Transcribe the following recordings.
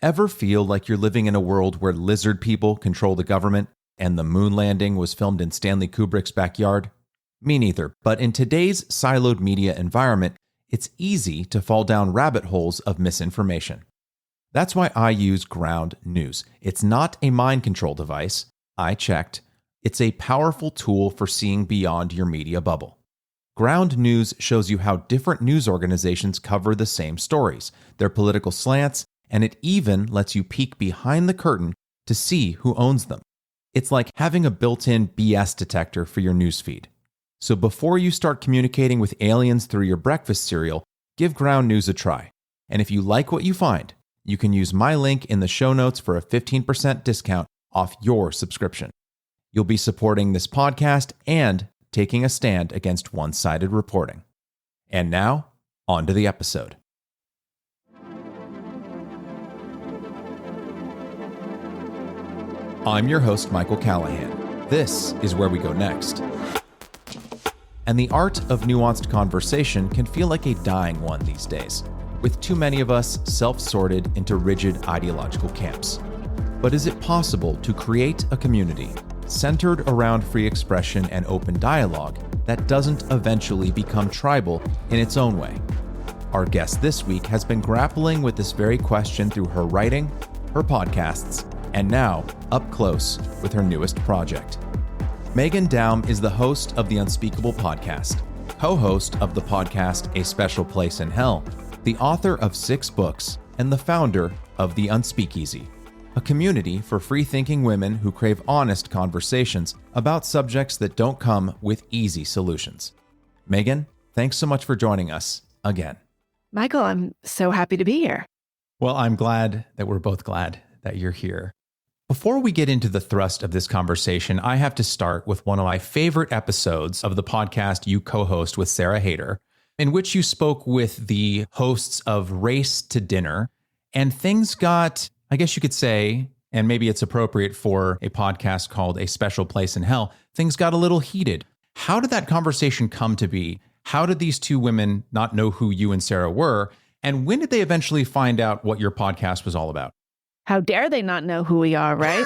Ever feel like you're living in a world where lizard people control the government and the moon landing was filmed in Stanley Kubrick's backyard? Me neither, but in today's siloed media environment, it's easy to fall down rabbit holes of misinformation. That's why I use Ground News. It's not a mind control device. I checked. It's a powerful tool for seeing beyond your media bubble. Ground News shows you how different news organizations cover the same stories, their political slants, and it even lets you peek behind the curtain to see who owns them. It's like having a built-in BS detector for your newsfeed. So before you start communicating with aliens through your breakfast cereal, give Ground News a try. And if you like what you find, you can use my link in the show notes for a 15% discount off your subscription. You'll be supporting this podcast and taking a stand against one-sided reporting. And now, on to the episode. I'm your host, Michael Callahan. This is Where We Go Next. And the art of nuanced conversation can feel like a dying one these days, with too many of us self-sorted into rigid ideological camps. But is it possible to create a community centered around free expression and open dialogue that doesn't eventually become tribal in its own way? Our guest this week has been grappling with this very question through her writing, her podcasts, and now up close with her newest project. Meghan Daum is the host of the Unspeakable podcast, co-host of the podcast A Special Place in Hell, the author of 6 books, and the founder of The Unspeakeasy, a community for free-thinking women who crave honest conversations about subjects that don't come with easy solutions. Meghan, thanks so much for joining us again. Michael, I'm so happy to be here. Well, I'm glad that we're both glad that you're here. Before we get into the thrust of this conversation, I have to start with one of my favorite episodes of the podcast you co-host with Sarah Hayter, in which you spoke with the hosts of Race to Dinner, and things got, I guess you could say, and maybe it's appropriate for a podcast called A Special Place in Hell, things got a little heated. How did that conversation come to be? How did these two women not know who you and Sarah were? And when did they eventually find out what your podcast was all about? How dare they not know who we are, right?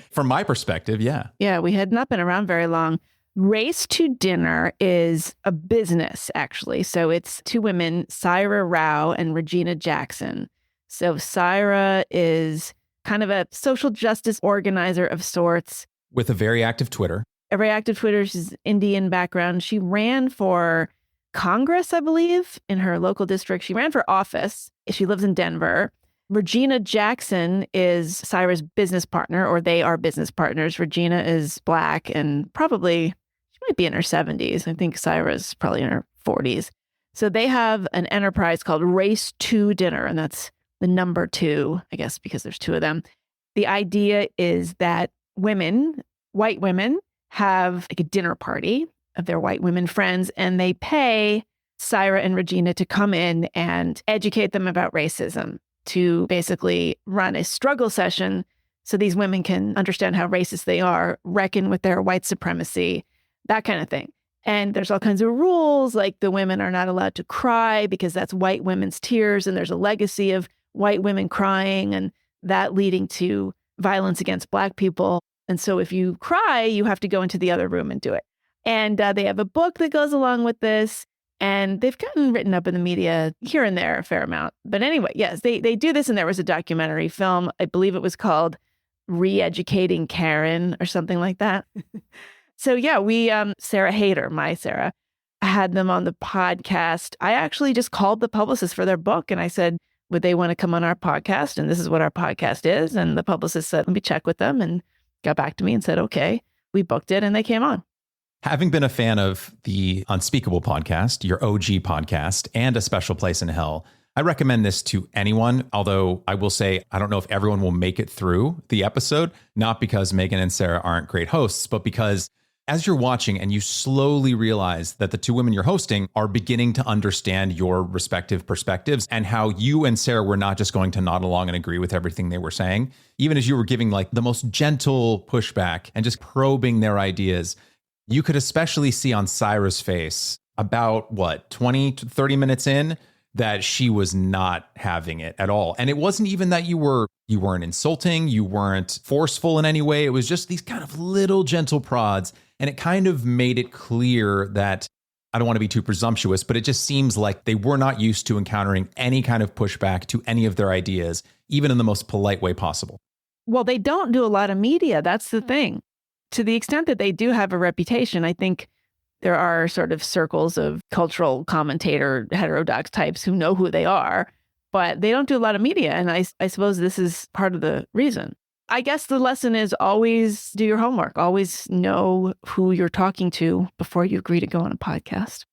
From my perspective, yeah. Yeah, we had not been around very long. Race to Dinner is a business, actually. So it's 2 women, Syra Rao and Regina Jackson. So Syra is kind of a social justice organizer of sorts. With a very active Twitter. A very active Twitter. She's Indian background. She ran for Congress, I believe, in her local district. She ran for office. She lives in Denver. Regina Jackson is Syra's business partner, or they are business partners. Regina is Black and probably, she might be in her 70s. I think Syra's probably in her 40s. So they have an enterprise called Race to Dinner, and that's the number 2, I guess, because there's 2 of them. The idea is that women, white women, have like a dinner party of their white women friends, and they pay Syra and Regina to come in and educate them about racism, to basically run a struggle session so these women can understand how racist they are, reckon with their white supremacy, that kind of thing. And there's all kinds of rules, like the women are not allowed to cry because that's white women's tears, and there's a legacy of white women crying and that leading to violence against Black people. And so if you cry, you have to go into the other room and do it. And they have a book that goes along with this. And they've gotten written up in the media here and there a fair amount. But anyway, yes, they do this. And there was a documentary film. I believe it was called Re-Educating Karen or something like that. So yeah, we, Sarah Hayter, my Sarah, had them on the podcast. I actually just called the publicist for their book and I said, would they want to come on our podcast? And this is what our podcast is. And the publicist said, let me check with them, and got back to me and said, okay, we booked it and they came on. Having been a fan of the Unspeakable podcast, your OG podcast, and A Special Place in Hell, I recommend this to anyone, although I will say I don't know if everyone will make it through the episode, not because Meghan and Sarah aren't great hosts, but because as you're watching and you slowly realize that the 2 women you're hosting are beginning to understand your respective perspectives and how you and Sarah were not just going to nod along and agree with everything they were saying, even as you were giving like the most gentle pushback and just probing their ideas. You could especially see on Syra's face about 20 to 30 minutes in, that she was not having it at all. And it wasn't even that you weren't insulting, you weren't forceful in any way. It was just these kind of little gentle prods. And it kind of made it clear that, I don't want to be too presumptuous, but it just seems like they were not used to encountering any kind of pushback to any of their ideas, even in the most polite way possible. Well, they don't do a lot of media. That's the thing. To the extent that they do have a reputation, I think there are sort of circles of cultural commentator, heterodox types who know who they are, but they don't do a lot of media. And I suppose this is part of the reason. I guess the lesson is always do your homework, always know who you're talking to before you agree to go on a podcast.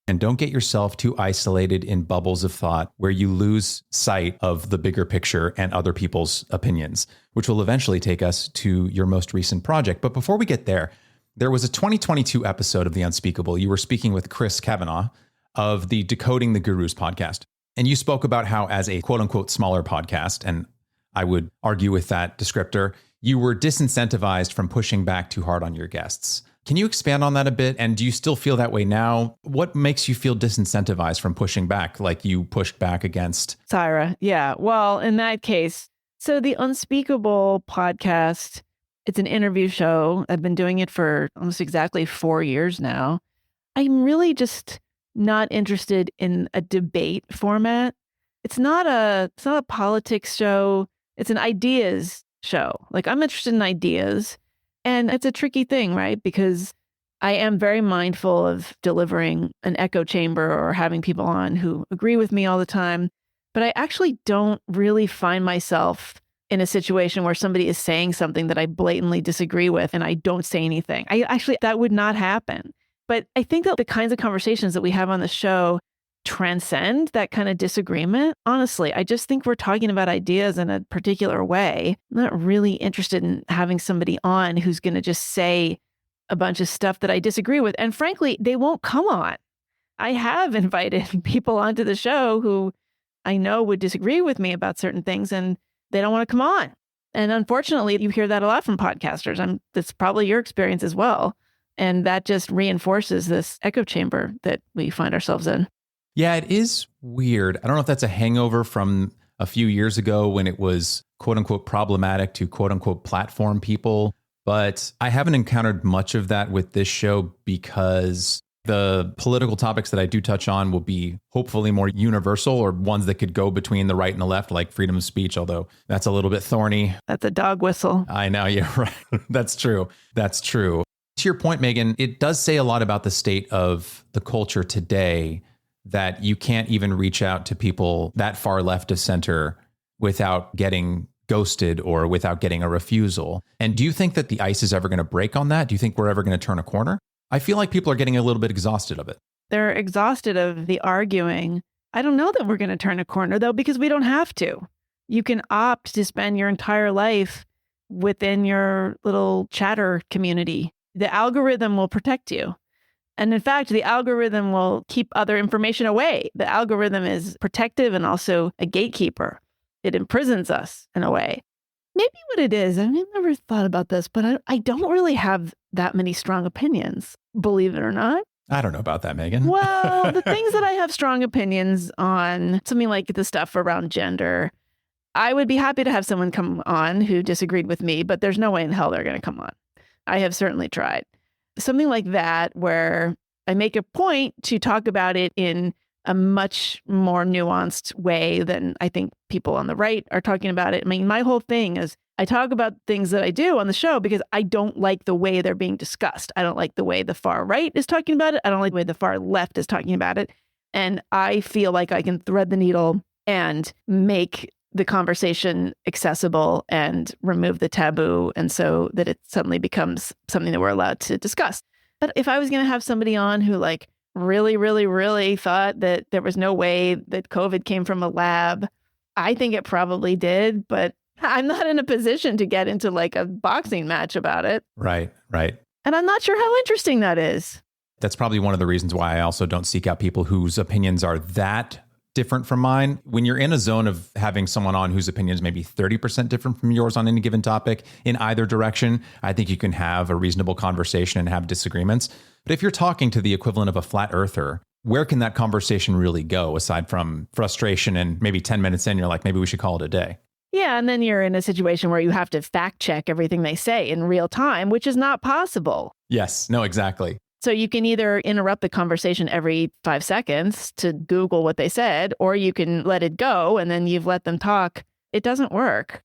And don't get yourself too isolated in bubbles of thought where you lose sight of the bigger picture and other people's opinions, which will eventually take us to your most recent project. But before we get there was a 2022 episode of The Unspeakable. You were speaking with Chris Kavanaugh of the Decoding the Gurus podcast. And you spoke about how, as a quote unquote smaller podcast, and I would argue with that descriptor, you were disincentivized from pushing back too hard on your guests. Can you expand on that a bit? And do you still feel that way now? What makes you feel disincentivized from pushing back, like you pushed back against Syra? Yeah. Well, in that case, so the Unspeakable podcast, it's an interview show. I've been doing it for almost exactly 4 years now. I'm really just not interested in a debate format. It's not a politics show. It's an ideas show. Like, I'm interested in ideas. And it's a tricky thing, right? Because I am very mindful of delivering an echo chamber or having people on who agree with me all the time. But I actually don't really find myself in a situation where somebody is saying something that I blatantly disagree with and I don't say anything. That would not happen. But I think that the kinds of conversations that we have on the show transcend that kind of disagreement. Honestly, I just think we're talking about ideas in a particular way. I'm not really interested in having somebody on who's going to just say a bunch of stuff that I disagree with. And frankly, they won't come on. I have invited people onto the show who I know would disagree with me about certain things, and they don't want to come on. And unfortunately, you hear that a lot from podcasters. That's probably your experience as well. And that just reinforces this echo chamber that we find ourselves in. Yeah, it is weird. I don't know if that's a hangover from a few years ago when it was quote unquote problematic to quote unquote platform people. But I haven't encountered much of that with this show because the political topics that I do touch on will be hopefully more universal, or ones that could go between the right and the left, like freedom of speech, although that's a little bit thorny. That's a dog whistle. I know. Yeah, right. That's true. That's true. To your point, Meghan, it does say a lot about the state of the culture today that you can't even reach out to people that far left of center without getting ghosted or without getting a refusal. And do you think that the ice is ever going to break on that? Do you think we're ever going to turn a corner? I feel like people are getting a little bit exhausted of it. They're exhausted of the arguing. I don't know that we're going to turn a corner, though, because we don't have to. You can opt to spend your entire life within your little chatter community. The algorithm will protect you. And in fact, the algorithm will keep other information away. The algorithm is protective and also a gatekeeper. It imprisons us in a way. Maybe what it is, I've never thought about this, but I don't really have that many strong opinions, believe it or not. I don't know about that, Meghan. Well, the things that I have strong opinions on, something like the stuff around gender, I would be happy to have someone come on who disagreed with me, but there's no way in hell they're going to come on. I have certainly tried. Something like that, where I make a point to talk about it in a much more nuanced way than I think people on the right are talking about it. I mean, my whole thing is I talk about things that I do on the show because I don't like the way they're being discussed. I don't like the way the far right is talking about it. I don't like the way the far left is talking about it. And I feel like I can thread the needle and make the conversation accessible and remove the taboo, and so that it suddenly becomes something that we're allowed to discuss. But if I was going to have somebody on who like really, really, really thought that there was no way that COVID came from a lab, I think it probably did, but I'm not in a position to get into like a boxing match about it. Right, right. And I'm not sure how interesting that is. That's probably one of the reasons why I also don't seek out people whose opinions are that different from mine. When you're in a zone of having someone on whose opinions may be 30% different from yours on any given topic in either direction, I think you can have a reasonable conversation and have disagreements. But if you're talking to the equivalent of a flat earther where can that conversation really go aside from frustration and maybe 10 minutes in, you're like, maybe we should call it a day? Yeah, and then you're in a situation where you have to fact check everything they say in real time, which is not possible. Yes, no, exactly. So you can either interrupt the conversation every 5 seconds to Google what they said, or you can let it go and then you've let them talk. It doesn't work.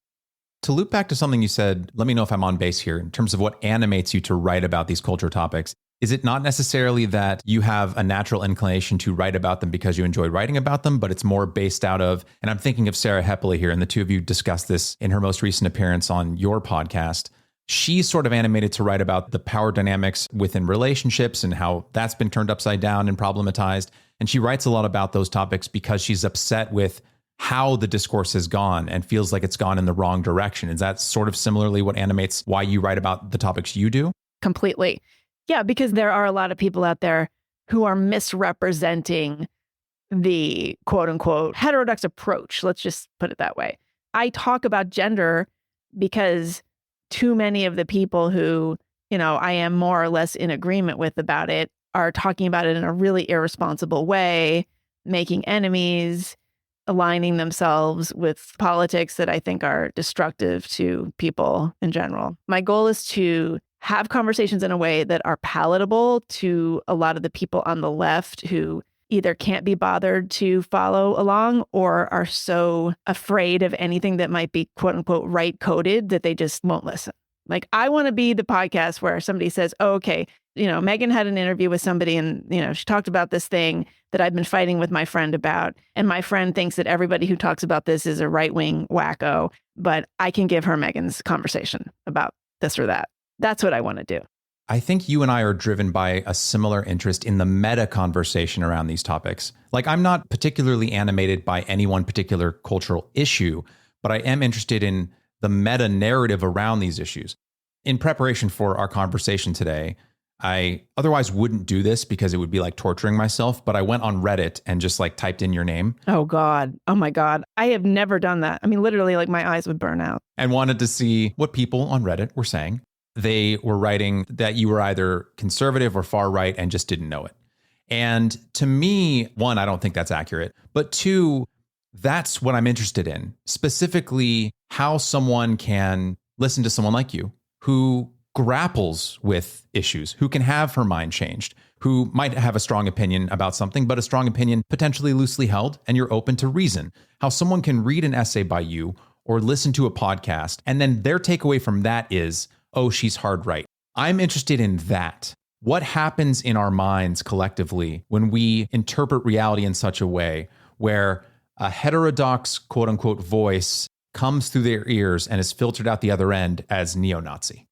To loop back to something you said, let me know if I'm on base here in terms of what animates you to write about these culture topics. Is it not necessarily that you have a natural inclination to write about them because you enjoy writing about them, but it's more based out of, and I'm thinking of Sarah Hepley here, and the two of you discussed this in her most recent appearance on your podcast. She's sort of animated to write about the power dynamics within relationships and how that's been turned upside down and problematized. And she writes a lot about those topics because she's upset with how the discourse has gone and feels like it's gone in the wrong direction. Is that sort of similarly what animates why you write about the topics you do? Completely. Yeah, because there are a lot of people out there who are misrepresenting the quote unquote heterodox approach. Let's just put it that way. I talk about gender because too many of the people who, I am more or less in agreement with about it are talking about it in a really irresponsible way, making enemies, aligning themselves with politics that I think are destructive to people in general. My goal is to have conversations in a way that are palatable to a lot of the people on the left who either can't be bothered to follow along or are so afraid of anything that might be quote unquote right coded that they just won't listen. Like, I want to be the podcast where somebody says, oh, okay, Meghan had an interview with somebody and, she talked about this thing that I've been fighting with my friend about. And my friend thinks that everybody who talks about this is a right-wing wacko, but I can give her Meghan's conversation about this or that. That's what I want to do. I think you and I are driven by a similar interest in the meta conversation around these topics. Like, I'm not particularly animated by any one particular cultural issue, but I am interested in the meta narrative around these issues. In preparation for our conversation today, I otherwise wouldn't do this because it would be like torturing myself, but I went on Reddit and just like typed in your name. Oh God. Oh my God. I have never done that. I mean, literally, like my eyes would burn out. And wanted to see what people on Reddit were saying. They were writing that you were either conservative or far right and just didn't know it. And to me, one, I don't think that's accurate. But two, that's what I'm interested in, specifically how someone can listen to someone like you who grapples with issues, who can have her mind changed, who might have a strong opinion about something, but a strong opinion potentially loosely held, and you're open to reason. How someone can read an essay by you or listen to a podcast, and then their takeaway from that is, oh, she's hard right. I'm interested in that. What happens in our minds collectively when we interpret reality in such a way where a heterodox, quote unquote, voice comes through their ears and is filtered out the other end as neo-Nazi?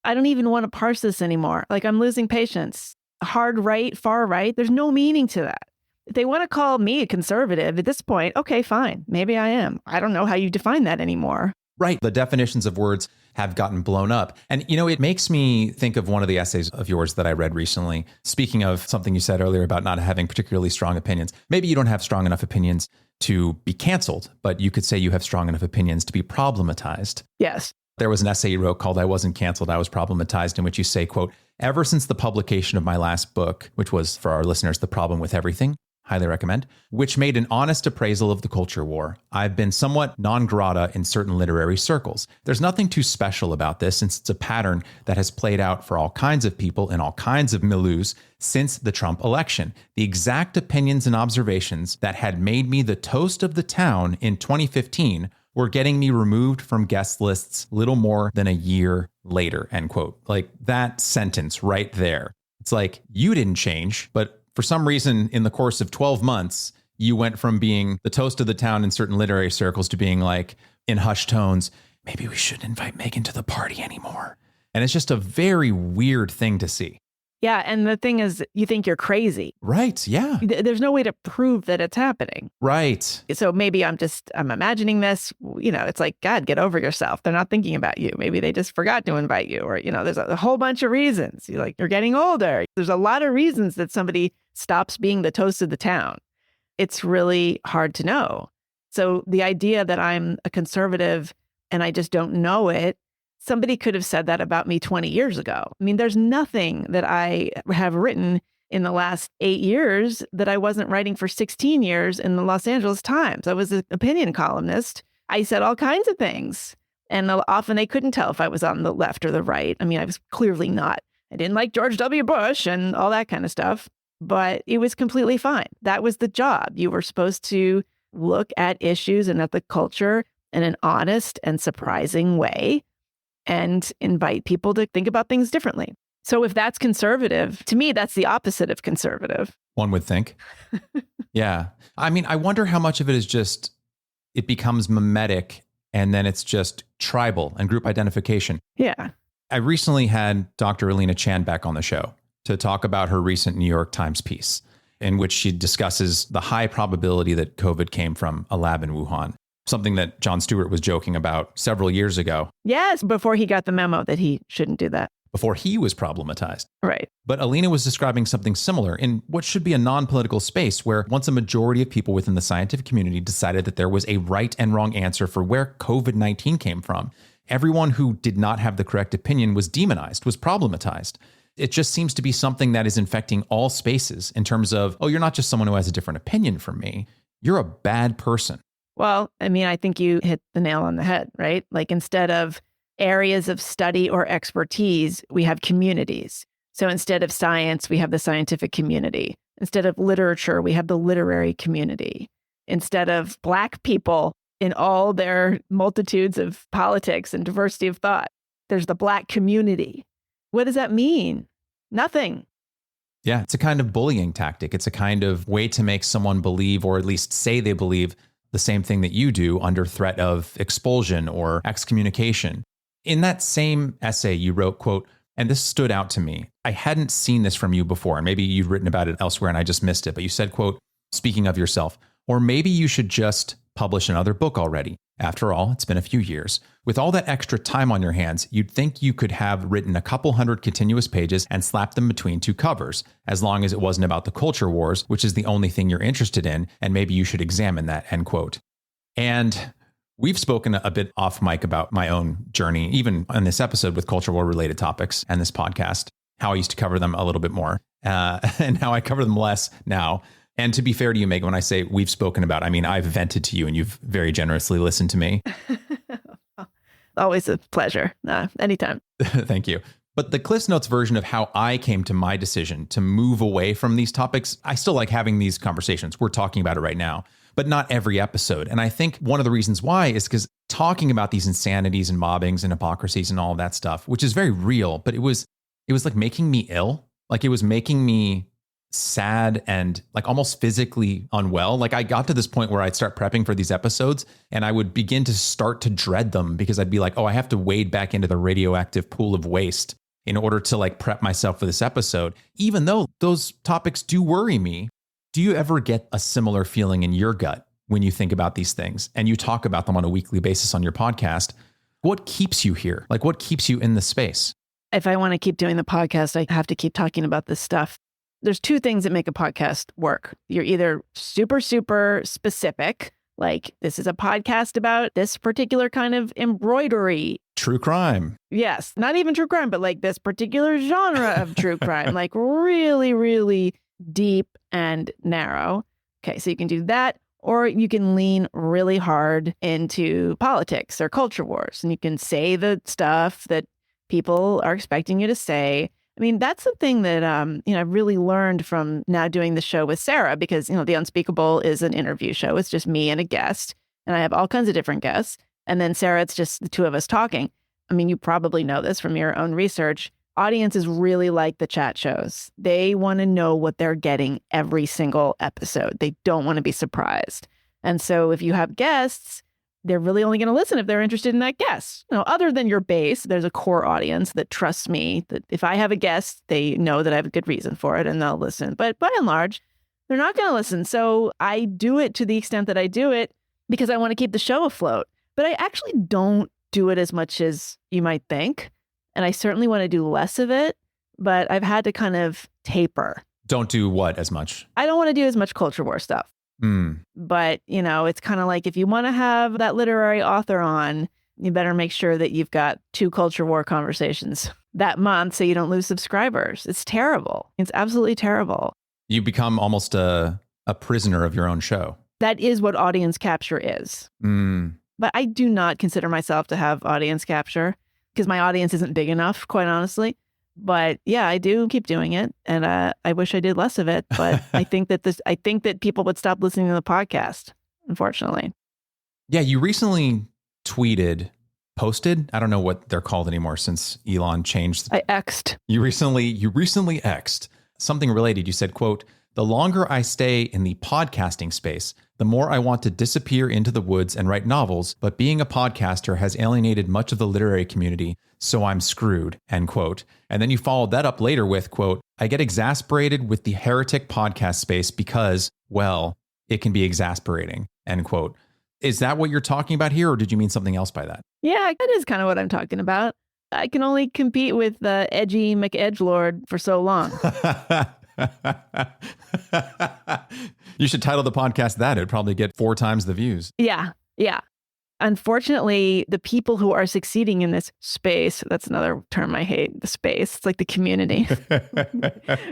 I don't even want to parse this anymore. Like, I'm losing patience. Hard right, far right, there's no meaning to that. If they want to call me a conservative at this point, okay, fine. Maybe I am. I don't know how you define that anymore. Right. The definitions of words have gotten blown up. And, it makes me think of one of the essays of yours that I read recently. Speaking of something you said earlier about not having particularly strong opinions, maybe you don't have strong enough opinions to be canceled, but you could say you have strong enough opinions to be problematized. Yes. There was an essay you wrote called I Wasn't Canceled, I Was Problematized, in which you say, quote, ever since the publication of my last book, which was, for our listeners, The Problem with Everything, highly recommend, which made an honest appraisal of the culture war, I've been somewhat non grata in certain literary circles. There's nothing too special about this, since it's a pattern that has played out for all kinds of people in all kinds of milieus since the Trump election. The exact opinions and observations that had made me the toast of the town in 2015 were getting me removed from guest lists little more than a year later, end quote. Like, that sentence right there. It's like, you didn't change, but for some reason, in the course of 12 months, you went from being the toast of the town in certain literary circles to being like, in hushed tones, maybe we shouldn't invite Meghan to the party anymore. And it's just a very weird thing to see. Yeah. And the thing is, you think you're crazy. Right. Yeah. There's no way to prove that it's happening. Right. So maybe I'm imagining this, it's like, God, get over yourself. They're not thinking about you. Maybe they just forgot to invite you, or, there's a whole bunch of reasons. You're getting older. There's a lot of reasons that somebody stops being the toast of the town. It's really hard to know. So the idea that I'm a conservative and I just don't know it, somebody could have said that about me 20 years ago. I mean, there's nothing that I have written in the last 8 years that I wasn't writing for 16 years in the Los Angeles Times. I was an opinion columnist. I said all kinds of things. And often they couldn't tell if I was on the left or the right. I mean, I was clearly not. I didn't like George W. Bush and all that kind of stuff, but it was completely fine. That was the job. You were supposed to look at issues and at the culture in an honest and surprising way and invite people to think about things differently. So if that's conservative, to me, that's the opposite of conservative. One would think. Yeah. I mean, I wonder how much of it is just, it becomes mimetic and then it's just tribal and group identification. Yeah. I recently had Dr. Alina Chan back on the show to talk about her recent New York Times piece in which she discusses the high probability that COVID came from a lab in Wuhan, something that Jon Stewart was joking about several years ago. Yes, before he got the memo that he shouldn't do that. Before he was problematized. Right. But Alina was describing something similar in what should be a non-political space where once a majority of people within the scientific community decided that there was a right and wrong answer for where COVID-19 came from, everyone who did not have the correct opinion was demonized, was problematized. It just seems to be something that is infecting all spaces in terms of, oh, you're not just someone who has a different opinion from me. You're a bad person. Well, I mean, I think you hit the nail on the head, right? Like instead of areas of study or expertise, we have communities. So instead of science, we have the scientific community. Instead of literature, we have the literary community. Instead of Black people in all their multitudes of politics and diversity of thought, there's the Black community. What does that mean? Nothing. Yeah, it's a kind of bullying tactic. It's a kind of way to make someone believe, or at least say they believe, the same thing that you do under threat of expulsion or excommunication. In that same essay, you wrote, quote, and this stood out to me. I hadn't seen this from you before, and maybe you'd written about it elsewhere and I just missed it. But you said, quote, speaking of yourself, or maybe you should just publish another book already. After all, it's been a few years. With all that extra time on your hands, you'd think you could have written a couple hundred continuous pages and slapped them between two covers, as long as it wasn't about the culture wars, which is the only thing you're interested in, and maybe you should examine that, end quote. And we've spoken a bit off mic about my own journey, even on this episode with culture war related topics and this podcast, how I used to cover them a little bit more and how I cover them less now. And to be fair to you, Meghan, when I say we've spoken about, I mean, I've vented to you and you've very generously listened to me. Always a pleasure. Anytime. Thank you. But the Cliff's Notes version of how I came to my decision to move away from these topics, I still like having these conversations. We're talking about it right now, but not every episode. And I think one of the reasons why is because talking about these insanities and mobbings and hypocrisies and all of that stuff, which is very real, but it was like making me ill. Like it was making me sad and like almost physically unwell. Like I got to this point where I'd start prepping for these episodes and I would begin to start to dread them because I'd be like, oh, I have to wade back into the radioactive pool of waste in order to like prep myself for this episode. Even though those topics do worry me, do you ever get a similar feeling in your gut when you think about these things and you talk about them on a weekly basis on your podcast? What keeps you here? Like what keeps you in the space? If I want to keep doing the podcast, I have to keep talking about this stuff. There's two things that make a podcast work. You're either super, super specific, like this is a podcast about this particular kind of embroidery. True crime. Yes. Not even true crime, but like this particular genre of true crime, like really, really deep and narrow. Okay. So you can do that, or you can lean really hard into politics or culture wars, and you can say the stuff that people are expecting you to say. I mean, that's the thing that, I've really learned from now doing the show with Sarah, because, The Unspeakable is an interview show. It's just me and a guest, and I have all kinds of different guests. And then Sarah, it's just the two of us talking. I mean, you probably know this from your own research. Audiences really like the chat shows. They want to know what they're getting every single episode. They don't want to be surprised. And so if you have guests, they're really only going to listen if they're interested in that guest. Other than your base, there's a core audience that trusts me that if I have a guest, they know that I have a good reason for it and they'll listen. But by and large, they're not going to listen. So I do it to the extent that I do it because I want to keep the show afloat. But I actually don't do it as much as you might think. And I certainly want to do less of it, but I've had to kind of taper. Don't do what as much? I don't want to do as much culture war stuff. But, it's kind of like if you want to have that literary author on, you better make sure that you've got 2 culture war conversations that month so you don't lose subscribers. It's terrible. It's absolutely terrible. You become almost a prisoner of your own show. That is what audience capture is. But I do not consider myself to have audience capture because my audience isn't big enough, quite honestly. But yeah, I do keep doing it, and I wish I did less of it. But I think that people would stop listening to the podcast, unfortunately. Yeah, you recently posted. I don't know what they're called anymore since Elon changed. I X'd. You recently X'd something related. You said, quote, "The longer I stay in the podcasting space, the more I want to disappear into the woods and write novels, but being a podcaster has alienated much of the literary community, so I'm screwed," end quote. And then you followed that up later with, quote, "I get exasperated with the heretic podcast space because, well, it can be exasperating," end quote. Is that what you're talking about here, or did you mean something else by that? Yeah, that is kind of what I'm talking about. I can only compete with the edgy McEdgelord for so long. You should title the podcast that. It would probably get 4 times the views. Yeah. Unfortunately, the people who are succeeding in this space, that's another term I hate, the space. It's like the community.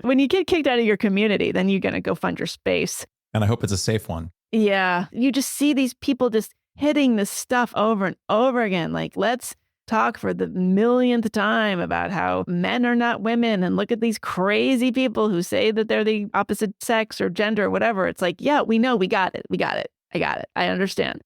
When you get kicked out of your community, then you're going to go find your space. And I hope it's a safe one. Yeah. You just see these people just hitting this stuff over and over again. Like, let's talk for the millionth time about how men are not women, and look at these crazy people who say that they're the opposite sex or gender or whatever. It's like, yeah, we know, we got it. I got it. I understand.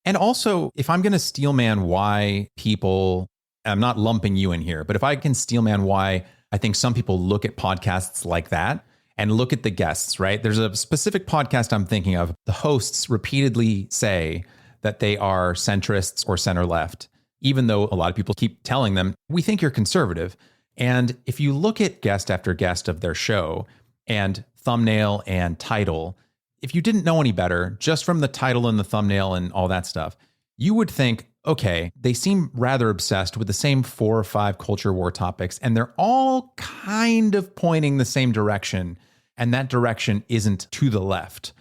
And also, if I'm going to steelman why people, I'm not lumping you in here, but if I can steelman why I think some people look at podcasts like that and look at the guests, right? There's a specific podcast I'm thinking of. The hosts repeatedly say that they are centrists or center left, even though a lot of people keep telling them, we think you're conservative. And if you look at guest after guest of their show and thumbnail and title, if you didn't know any better, just from the title and the thumbnail and all that stuff, you would think, okay, they seem rather obsessed with the same 4 or 5 culture war topics, and they're all kind of pointing the same direction, and that direction isn't to the left.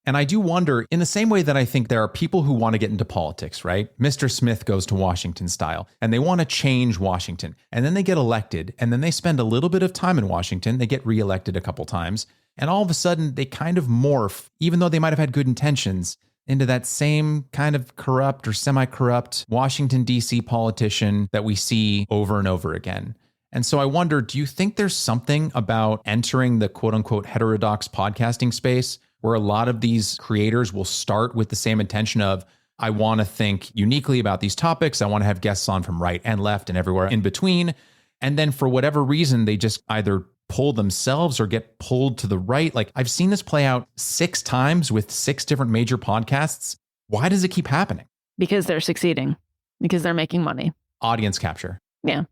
And I do wonder, in the same way that I think there are people who want to get into politics, right? Mr. Smith goes to Washington style, and they want to change Washington, and then they get elected, and then they spend a little bit of time in Washington, they get reelected a couple times, and all of a sudden they kind of morph, even though they might have had good intentions, into that same kind of corrupt or semi-corrupt Washington, D.C. politician that we see over and over again. And so I wonder, do you think there's something about entering the quote-unquote heterodox podcasting space where a lot of these creators will start with the same intention of, I want to think uniquely about these topics, I want to have guests on from right and left and everywhere in between, and then for whatever reason, they just either pull themselves or get pulled to the right? Like, I've seen this play out 6 times with 6 different major podcasts. Why does it keep happening? Because they're succeeding. Because they're making money. Audience capture. Yeah.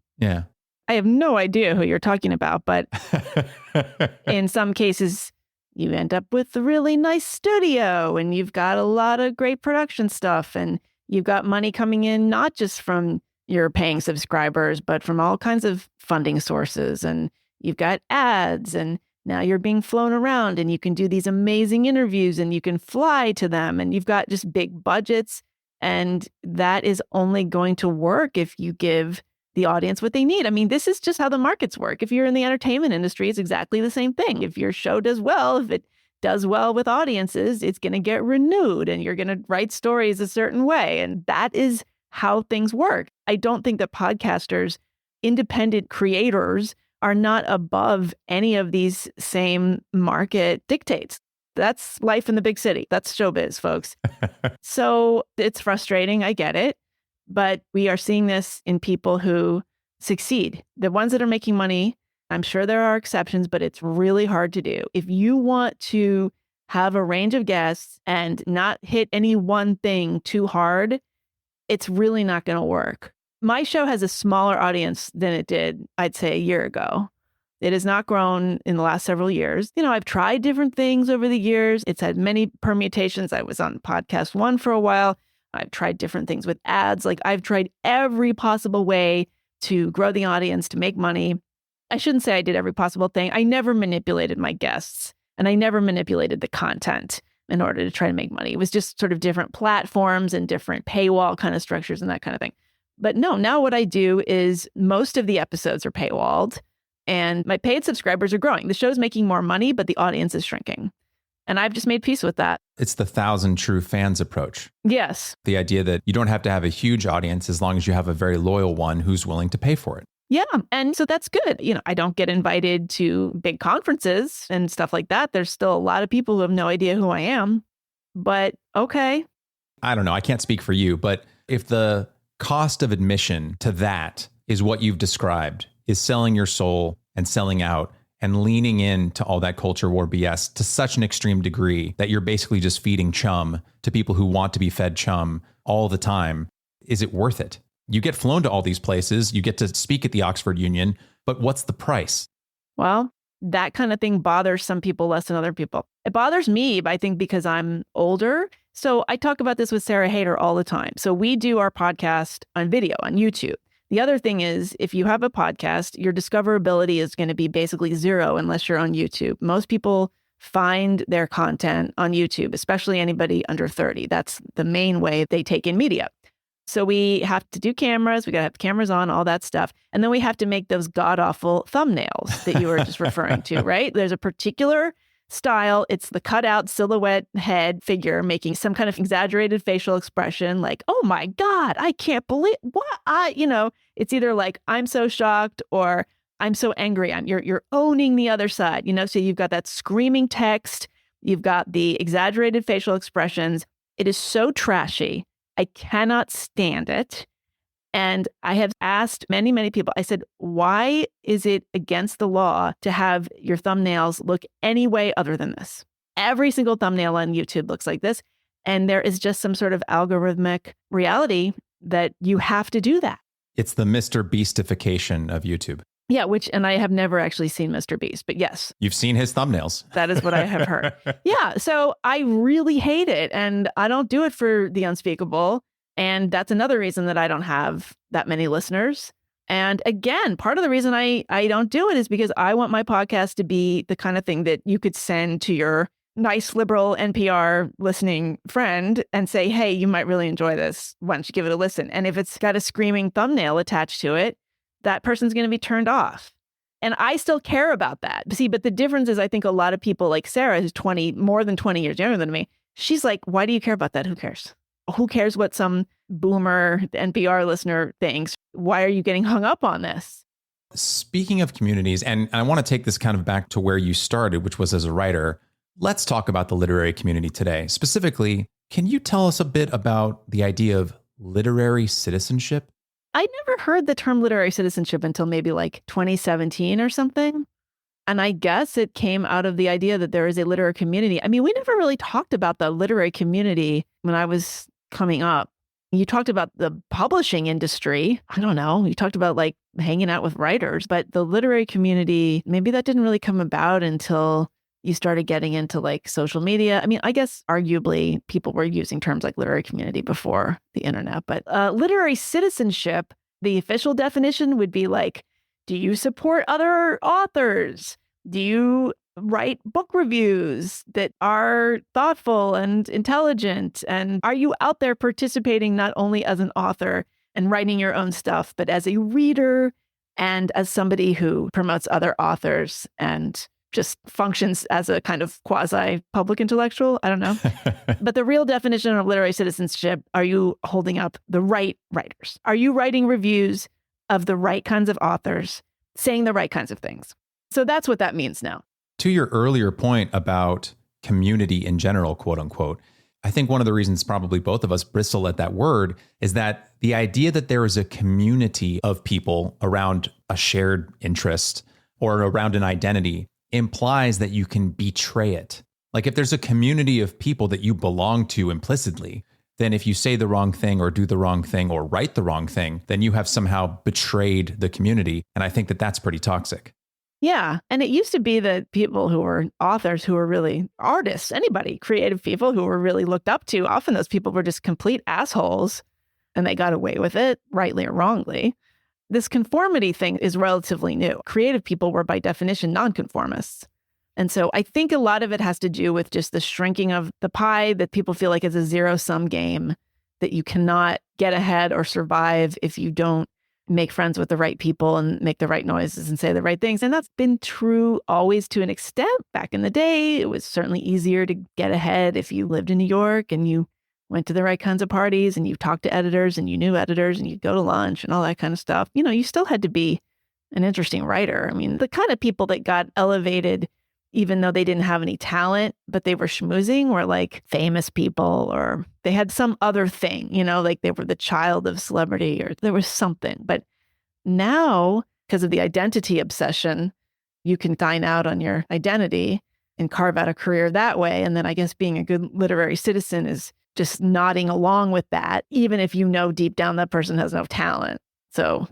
I have no idea who you're talking about, but in some cases, you end up with a really nice studio and you've got a lot of great production stuff and you've got money coming in, not just from your paying subscribers, but from all kinds of funding sources. And you've got ads, and now you're being flown around and you can do these amazing interviews and you can fly to them, and you've got just big budgets. And that is only going to work if you give the audience what they need. I mean, this is just how the markets work. If you're in the entertainment industry, it's exactly the same thing. If your show does well, if it does well with audiences, it's going to get renewed and you're going to write stories a certain way. And that is how things work. I don't think that podcasters, independent creators, are not above any of these same market dictates. That's life in the big city. That's showbiz, folks. So it's frustrating. I get it. But we are seeing this in people who succeed. The ones that are making money, I'm sure there are exceptions, but it's really hard to do. If you want to have a range of guests and not hit any one thing too hard, it's really not going to work. My show has a smaller audience than it did, I'd say, a year ago. It has not grown in the last several years. You know, I've tried different things over the years. It's had many permutations. I was on Podcast One for a while. I've tried different things with ads. Like, I've tried every possible way to grow the audience, to make money. I shouldn't say I did every possible thing. I never manipulated my guests, and I never manipulated the content in order to try to make money. It was just sort of different platforms and different paywall kind of structures and that kind of thing. But no, now what I do is most of the episodes are paywalled and my paid subscribers are growing. The show's making more money, but the audience is shrinking. And I've just made peace with that. It's the 1,000 true fans approach. Yes. The idea that you don't have to have a huge audience as long as you have a very loyal one who's willing to pay for it. Yeah. And so that's good. I don't get invited to big conferences and stuff like that. There's still a lot of people who have no idea who I am. But okay. I don't know. I can't speak for you, but if the cost of admission to that is what you've described, is selling your soul and selling out and leaning into all that culture war BS to such an extreme degree that you're basically just feeding chum to people who want to be fed chum all the time, is it worth it? You get flown to all these places, you get to speak at the Oxford Union, but what's the price? Well, that kind of thing bothers some people less than other people. It bothers me, I think, because I'm older. So I talk about this with Sarah Hayter all the time. So we do our podcast on video on YouTube. The other thing is, if you have a podcast, your discoverability is going to be basically zero unless you're on YouTube. Most people find their content on YouTube, especially anybody under 30. That's the main way they take in media. So we have to do cameras, we got to have cameras on, all that stuff. And then we have to make those god-awful thumbnails that you were just referring to, right? There's a particular style. It's the cutout silhouette head figure making some kind of exaggerated facial expression like, oh my God, I can't believe what it's either like, I'm so shocked or I'm so angry. You're owning the other side, so you've got that screaming text. You've got the exaggerated facial expressions. It is so trashy. I cannot stand it. And I have asked many, many people, I said, why is it against the law to have your thumbnails look any way other than this? Every single thumbnail on YouTube looks like this. And there is just some sort of algorithmic reality that you have to do that. It's the Mr. Beastification of YouTube. Yeah, and I have never actually seen Mr. Beast, but yes. You've seen his thumbnails. That is what I have heard. Yeah, so I really hate it. And I don't do it for the unspeakable. And that's another reason that I don't have that many listeners. And again, part of the reason I don't do it is because I want my podcast to be the kind of thing that you could send to your nice liberal NPR listening friend and say, hey, you might really enjoy this. Why don't you give it a listen? And if it's got a screaming thumbnail attached to it, that person's going to be turned off. And I still care about that. See, but the difference is I think a lot of people like Sarah, who's more than 20 years younger than me, she's like, why do you care about that? Who cares? Who cares what some boomer NPR listener thinks? Why are you getting hung up on this? Speaking of communities, and I want to take this kind of back to where you started, which was as a writer. Let's talk about the literary community today. Specifically, can you tell us a bit about the idea of literary citizenship? I never heard the term literary citizenship until maybe like 2017 or something. And I guess it came out of the idea that there is a literary community. I mean, we never really talked about the literary community when I was coming up. You talked about the publishing industry. I don't know. You talked about like hanging out with writers, but the literary community, maybe that didn't really come about until you started getting into like social media. I mean, I guess arguably people were using terms like literary community before the internet, but literary citizenship, the official definition would be like, do you support other authors? Do you write book reviews that are thoughtful and intelligent? And are you out there participating not only as an author and writing your own stuff, but as a reader and as somebody who promotes other authors and just functions as a kind of quasi-public intellectual? I don't know. But the real definition of literary citizenship, are you holding up the right writers? Are you writing reviews of the right kinds of authors, saying the right kinds of things? So that's what that means now. To your earlier point about community in general, quote unquote, I think one of the reasons probably both of us bristle at that word is that the idea that there is a community of people around a shared interest or around an identity implies that you can betray it. Like if there's a community of people that you belong to implicitly, then if you say the wrong thing or do the wrong thing or write the wrong thing, then you have somehow betrayed the community. And I think that that's pretty toxic. Yeah. And it used to be that people who were authors, who were really artists, anybody, creative people who were really looked up to, often those people were just complete assholes and they got away with it, rightly or wrongly. This conformity thing is relatively new. Creative people were by definition nonconformists. And so I think a lot of it has to do with just the shrinking of the pie, that people feel like it's a zero-sum game. that you cannot get ahead or survive if you don't make friends with the right people and make the right noises and say the right things. And that's been true always to an extent. Back in the day, it was certainly easier to get ahead if you lived in New York and you went to the right kinds of parties and you talked to editors and you knew editors and you'd go to lunch and all that kind of stuff. You still had to be an interesting writer. I mean, the kind of people that got elevated, even though they didn't have any talent, but they were schmoozing, were like famous people, or they had some other thing, like they were the child of celebrity, or there was something. But now, because of the identity obsession, you can dine out on your identity and carve out a career that way. And then I guess being a good literary citizen is just nodding along with that, even if you know deep down that person has no talent. So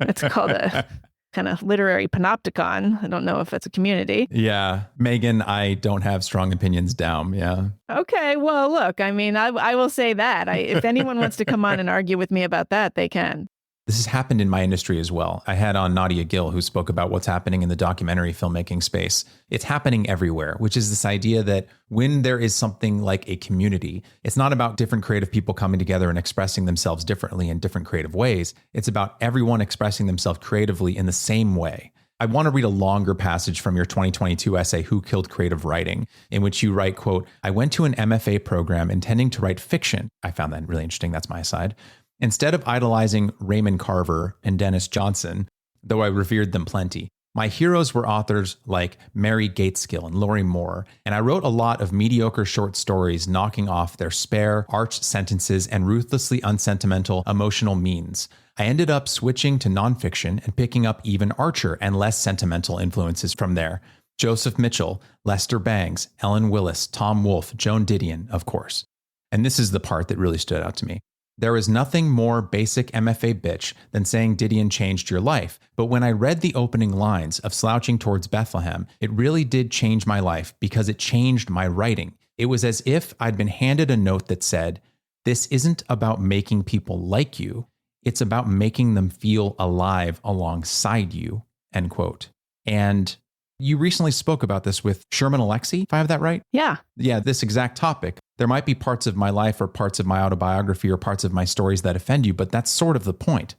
it's called a kind of literary panopticon. I don't know if it's a community. Yeah. Meghan, I don't have strong opinions, Daum. Yeah. Okay. Well, look, I mean, I will say that. If anyone wants to come on and argue with me about that, they can. This has happened in my industry as well. I had on Nadia Gill, who spoke about what's happening in the documentary filmmaking space. It's happening everywhere, which is this idea that when there is something like a community, it's not about different creative people coming together and expressing themselves differently in different creative ways. It's about everyone expressing themselves creatively in the same way. I want to read a longer passage from your 2022 essay, Who Killed Creative Writing, in which you write, quote, I went to an MFA program intending to write fiction. I found that really interesting. That's my side. Instead of idolizing Raymond Carver and Dennis Johnson, though I revered them plenty, my heroes were authors like Mary Gateskill and Lori Moore, and I wrote a lot of mediocre short stories knocking off their spare, arched sentences and ruthlessly unsentimental emotional means. I ended up switching to nonfiction and picking up even archer and less sentimental influences from there. Joseph Mitchell, Lester Bangs, Ellen Willis, Tom Wolfe, Joan Didion, of course. And this is the part that really stood out to me. There is nothing more basic MFA bitch than saying Didion changed your life, but when I read the opening lines of Slouching Towards Bethlehem, it really did change my life because it changed my writing. It was as if I'd been handed a note that said, this isn't about making people like you, it's about making them feel alive alongside you, end quote. And you recently spoke about this with Sherman Alexie, if I have that right? Yeah. Yeah, this exact topic. There might be parts of my life or parts of my autobiography or parts of my stories that offend you, but that's sort of the point.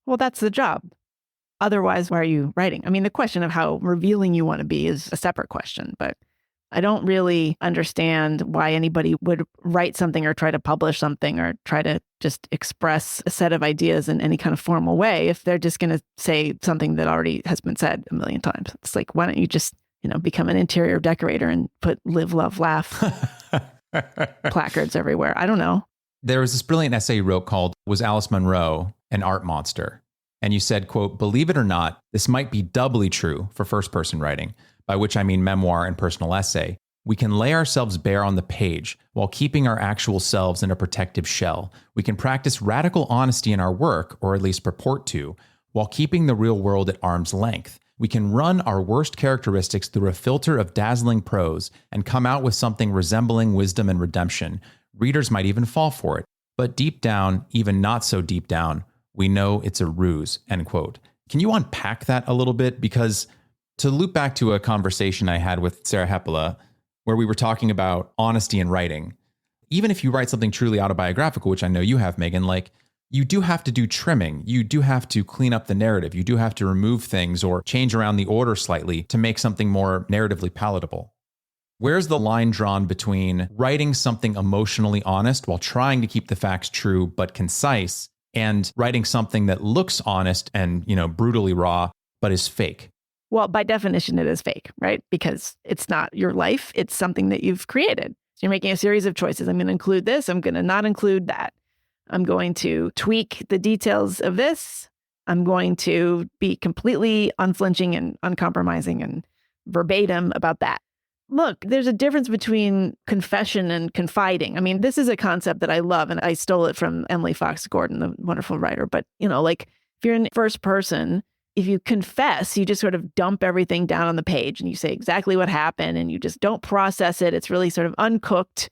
Well, that's the job. Otherwise, why are you writing? I mean, the question of how revealing you want to be is a separate question, but I don't really understand why anybody would write something or try to publish something or try to just express a set of ideas in any kind of formal way if they're just going to say something that already has been said a million times. It's like, why don't you just, become an interior decorator and put live, love, laugh placards everywhere? I don't know. There was this brilliant essay you wrote called, Was Alice Munro an Art Monster? And you said, quote, believe it or not, this might be doubly true for first-person writing, by which I mean memoir and personal essay. We can lay ourselves bare on the page while keeping our actual selves in a protective shell. We can practice radical honesty in our work, or at least purport to, while keeping the real world at arm's length. We can run our worst characteristics through a filter of dazzling prose and come out with something resembling wisdom and redemption. Readers might even fall for it. But deep down, even not so deep down, we know it's a ruse, end quote. Can you unpack that a little bit? Because to loop back to a conversation I had with Sarah Hepola, where we were talking about honesty in writing, even if you write something truly autobiographical, which I know you have, Meghan, like you do have to do trimming. You do have to clean up the narrative. You do have to remove things or change around the order slightly to make something more narratively palatable. Where's the line drawn between writing something emotionally honest while trying to keep the facts true but concise and writing something that looks honest and, brutally raw, but is fake? Well, by definition, it is fake, right? Because it's not your life. It's something that you've created. So you're making a series of choices. I'm going to include this. I'm going to not include that. I'm going to tweak the details of this. I'm going to be completely unflinching and uncompromising and verbatim about that. Look, there's a difference between confession and confiding. I mean, this is a concept that I love, and I stole it from Emily Fox Gordon, the wonderful writer. But, if you're in first person, if you confess, you just sort of dump everything down on the page and you say exactly what happened and you just don't process it. It's really sort of uncooked.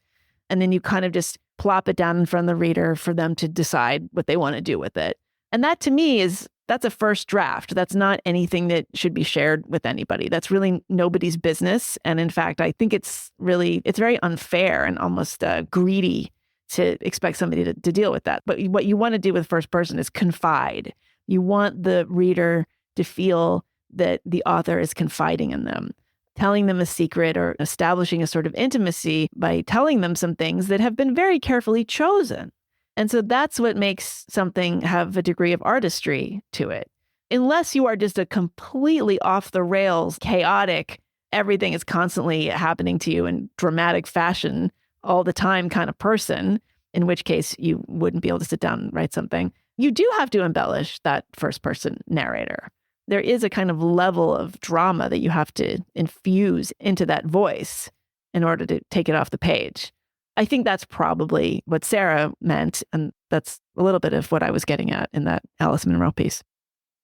And then you kind of just plop it down in front of the reader for them to decide what they want to do with it. And that to me that's a first draft. That's not anything that should be shared with anybody. That's really nobody's business. And in fact, I think it's very unfair and almost greedy to expect somebody to deal with that. But what you want to do with first person is confide. You want the reader to feel that the author is confiding in them, telling them a secret or establishing a sort of intimacy by telling them some things that have been very carefully chosen. And so that's what makes something have a degree of artistry to it. Unless you are just a completely off the rails, chaotic, everything is constantly happening to you in dramatic fashion all the time kind of person, in which case you wouldn't be able to sit down and write something. You do have to embellish that first person narrator. There is a kind of level of drama that you have to infuse into that voice in order to take it off the page. I think that's probably what Sarah meant. And that's a little bit of what I was getting at in that Alice Munro piece.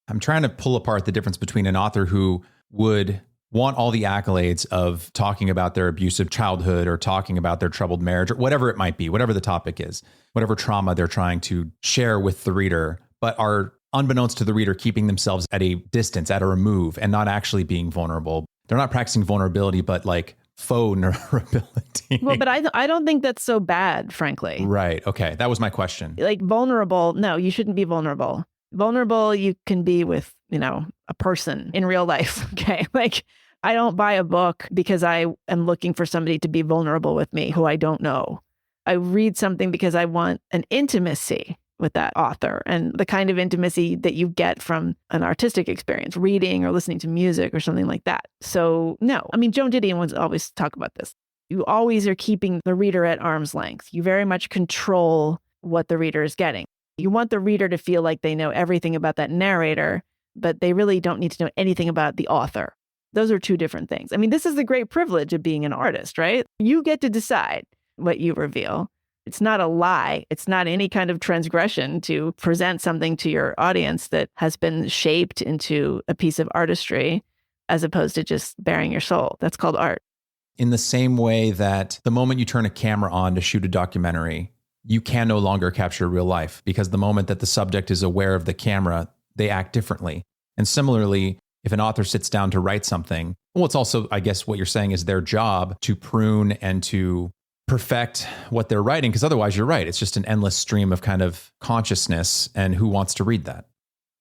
I'm trying to pull apart the difference between an author who would want all the accolades of talking about their abusive childhood or talking about their troubled marriage or whatever it might be, whatever the topic is, whatever trauma they're trying to share with the reader, but are unbeknownst to the reader, keeping themselves at a distance, at a remove, and not actually being vulnerable. They're not practicing vulnerability, but like faux vulnerability. Well, but I don't think that's so bad, frankly. Right. Okay. That was my question. Like vulnerable, no, you shouldn't be vulnerable. Vulnerable, you can be with, a person in real life. Okay. Like I don't buy a book because I am looking for somebody to be vulnerable with me who I don't know. I read something because I want an intimacy with that author and the kind of intimacy that you get from an artistic experience, reading or listening to music or something like that. So no, Joan Didion would always talk about this. You always are keeping the reader at arm's length. You very much control what the reader is getting. You want the reader to feel like they know everything about that narrator, but they really don't need to know anything about the author. Those are two different things. This is the great privilege of being an artist, right? You get to decide what you reveal. It's not a lie. It's not any kind of transgression to present something to your audience that has been shaped into a piece of artistry as opposed to just bearing your soul. That's called art. In the same way that the moment you turn a camera on to shoot a documentary, you can no longer capture real life because the moment that the subject is aware of the camera, they act differently. And similarly, if an author sits down to write something, well, it's also, I guess what you're saying is their job to prune and to perfect what they're writing, because otherwise you're right. It's just an endless stream of kind of consciousness, and who wants to read that?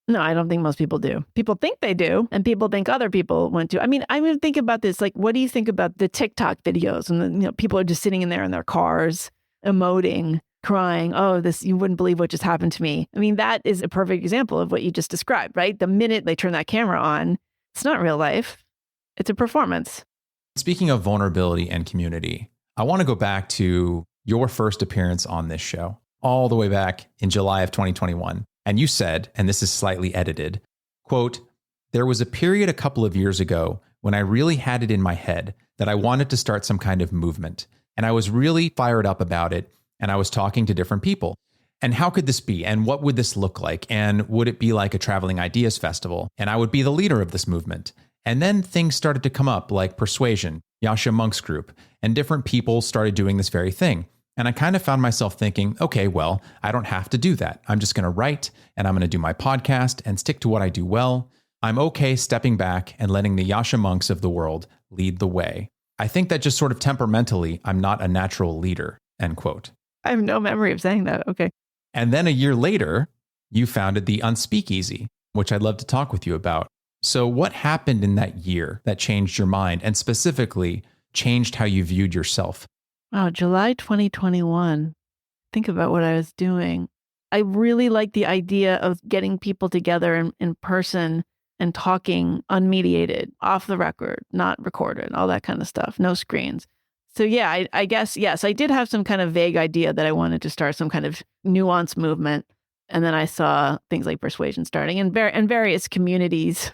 No, I don't think most people do. People think they do, and people think other people want to. I think about this, like, what do you think about the TikTok videos? And people are just sitting in there in their cars, emoting, crying, oh, you wouldn't believe what just happened to me. That is a perfect example of what you just described, right? The minute they turn that camera on, it's not real life. It's a performance. Speaking of vulnerability and community, I want to go back to your first appearance on this show, all the way back in July of 2021. And you said, and this is slightly edited, quote, "There was a period a couple of years ago when I really had it in my head that I wanted to start some kind of movement. And I was really fired up about it. And I was talking to different people. And how could this be? And what would this look like? And would it be like a traveling ideas festival? And I would be the leader of this movement. And then things started to come up like Persuasion, Yasha Monk's group, and different people started doing this very thing. And I kind of found myself thinking, okay, well, I don't have to do that. I'm just going to write and I'm going to do my podcast and stick to what I do well. I'm okay stepping back and letting the Yasha Monks of the world lead the way. I think that just sort of temperamentally, I'm not a natural leader," end quote. I have no memory of saying that. Okay. And then a year later, you founded the Unspeakeasy, which I'd love to talk with you about. So what happened in that year that changed your mind and specifically changed how you viewed yourself? Wow, July 2021. Think about what I was doing. I really like the idea of getting people together in person and talking unmediated, off the record, not recorded, all that kind of stuff, no screens. So yeah, I guess, yes, I did have some kind of vague idea that I wanted to start some kind of nuanced movement. And then I saw things like Persuasion starting and various communities,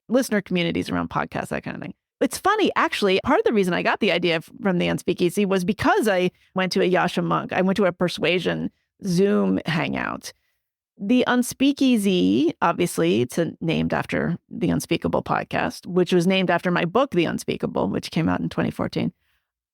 listener communities around podcasts, that kind of thing. It's funny, actually, part of the reason I got the idea from the Unspeakeasy was because I went to a Yasha Monk. I went to a Persuasion Zoom hangout. The Unspeakeasy, obviously, it's named after the Unspeakable podcast, which was named after my book, The Unspeakable, which came out in 2014.